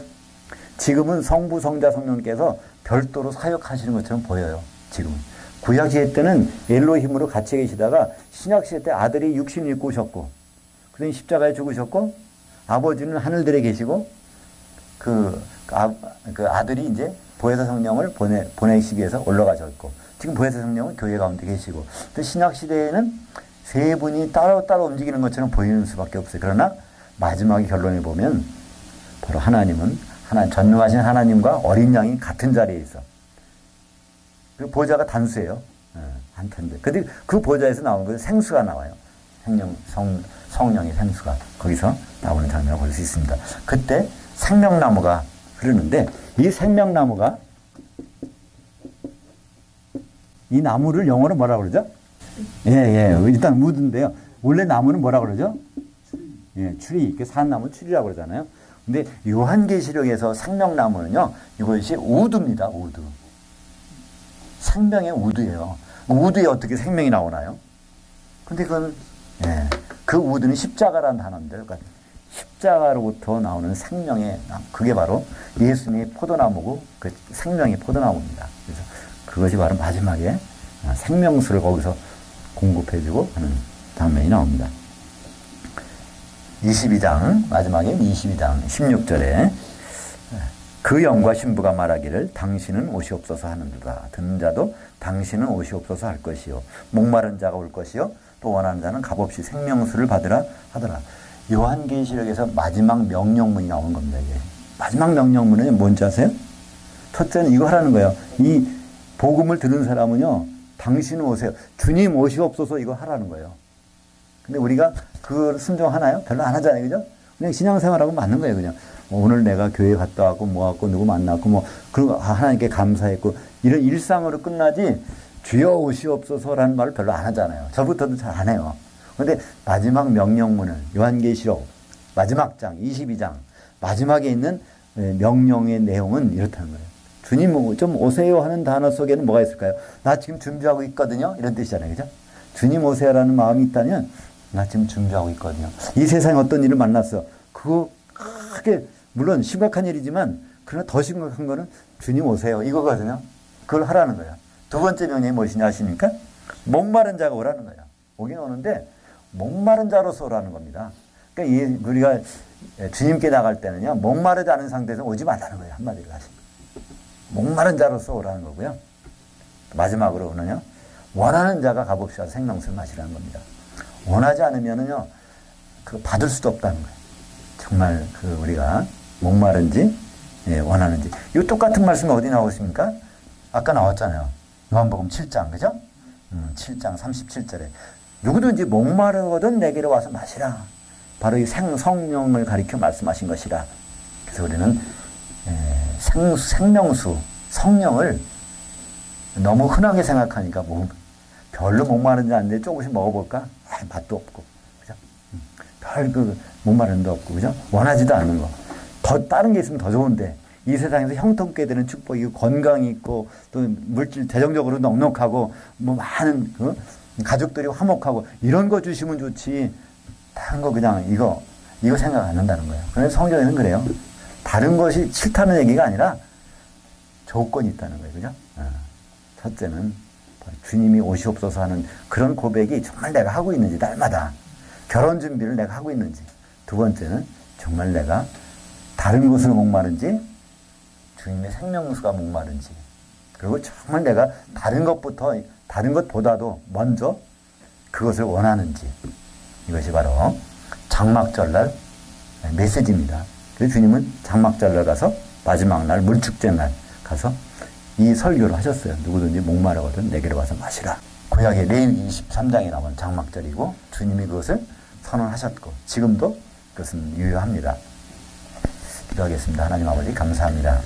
지금은 성부, 성자, 성령께서 별도로 사역하시는 것처럼 보여요. 지금은. 구약시대 때는 엘로힘으로 같이 계시다가 신약시대 때 아들이 육신을 입고 오셨고 그다음에 십자가에 죽으셨고 아버지는 하늘들에 계시고 그 아들이 이제 보혜사 성령을 보내시기 위해서 올라가셨고 지금 보혜사 성령은 교회 가운데 계시고 또 신약시대에는 세 분이 따로따로 움직이는 것처럼 보이는 수밖에 없어요. 그러나 마지막에 결론을 보면 바로 하나님은 전능하신 하나님과 어린 양이 같은 자리에 있어. 그 보좌가 단수예요. 한텐데. 근데 그 보좌에서 나오는 것은 생수가 나와요. 성령의 생수가 거기서 나오는 장면을 볼 수 있습니다. 그때 생명나무가 흐르는데 이 생명나무가 이 나무를 영어로 뭐라 그러죠? 예. 일단 우드인데요. 원래 나무는 뭐라 그러죠? 예, 추리. 산나무 추리라고 그러잖아요. 근데 요한계시록에서 생명나무는요, 이것이 우드입니다, 우드. 생명의 우드예요. 우드에 어떻게 생명이 나오나요? 근데 그건, 예, 그 우드는 십자가라는 단어인데, 그러니까 십자가로부터 나오는 생명의 나무. 그게 바로 예수님의 포도나무고, 그 생명의 포도나무입니다. 그래서 그것이 바로 마지막에 생명수를 거기서 공급해주고 하는 장면이 나옵니다. 22장, 마지막에 22장 16절에 그 영과 신부가 말하기를 당신은 오시옵소서 하는도다. 듣는 자도 당신은 오시옵소서 할 것이요. 목마른 자가 올 것이요. 또 원하는 자는 값없이 생명수를 받으라 하더라. 요한계시록에서 마지막 명령문이 나오는 겁니다. 이게. 마지막 명령문은 뭔지 아세요? 첫째는 이거 하라는 거예요. 이 복음을 들은 사람은요. 당신은 오세요. 주님 오시옵소서 이거 하라는 거예요. 근데 우리가 그걸 순종하나요? 별로 안 하잖아요. 그죠? 그냥 신앙생활하고 맞는 거예요. 그냥. 오늘 내가 교회 갔다 왔고, 뭐 왔고, 누구 만났고, 뭐, 그런 거 하나님께 감사했고, 이런 일상으로 끝나지, 주여 오시옵소서라는 말을 별로 안 하잖아요. 저부터도 잘 안 해요. 근데 마지막 명령문을, 요한계시록, 마지막 장, 22장, 마지막에 있는 명령의 내용은 이렇다는 거예요. 주님 좀 오세요 하는 단어 속에는 뭐가 있을까요? 나 지금 준비하고 있거든요. 이런 뜻이잖아요. 그죠? 주님 오세요라는 마음이 있다면, 나 지금 준비하고 있거든요. 이 세상에 어떤 일을 만났어. 그거 크게 물론 심각한 일이지만 그러나 더 심각한 거는 주님 오세요 이거거든요. 그걸 하라는 거예요. 두 번째 명령이 무엇이냐 하십니까? 목마른 자가 오라는 거예요. 오긴 오는데 목마른 자로서 오라는 겁니다. 그러니까 우리가 주님께 나갈 때는요. 목마르지 않은 상태에서 오지 말라는 거예요. 한마디로 하시면. 목마른 자로서 오라는 거고요. 마지막으로는요. 원하는 자가 값없이 와서 생명수를 마시라는 겁니다. 원하지 않으면은요, 그 받을 수도 없다는 거예요. 정말 우리가 목마른지, 예, 원하는지. 이 똑같은 말씀이 어디 나오십니까? 아까 나왔잖아요. 요한복음 7장, 그죠? 7장 37절에. 누구든지 목마르거든 내게로 와서 마시라. 바로 이 성령을 가리켜 말씀하신 것이라. 그래서 우리는, 생명수, 성령을 너무 흔하게 생각하니까 별로 목마른지 않는데 조금씩 먹어볼까? 맛도 없고, 그죠? 별 목마른 데 없고, 그죠? 원하지도 않는 거. 더 다른 게 있으면 더 좋은데 이 세상에서 형통케 되는 축복이 건강이 있고 또 물질 재정적으로 넉넉하고 뭐 많은 가족들이 화목하고 이런 거 주시면 좋지. 다른 거 그냥 이거 생각 안 한다는 거예요. 그래서 성경에는 그래요. 다른 것이 싫다는 얘기가 아니라 조건이 있다는 거예요. 그죠? 첫째는 주님이 오시옵소서 하는 그런 고백이 정말 내가 하고 있는지, 날마다 결혼 준비를 내가 하고 있는지. 두 번째는 정말 내가 다른 것으로 목마른지, 주님의 생명수가 목마른지. 그리고 정말 내가 다른 것보다도 먼저 그것을 원하는지. 이것이 바로 장막절날 메시지입니다. 그래서 주님은 장막절날 가서 마지막 날 물축제 날 가서 이 설교를 하셨어요. 누구든지 목마르거든 내게로 와서 마시라. 구약의 레위기 23장에 나온 장막절이고 주님이 그것을 선언하셨고 지금도 그것은 유효합니다. 기도하겠습니다. 하나님 아버지 감사합니다.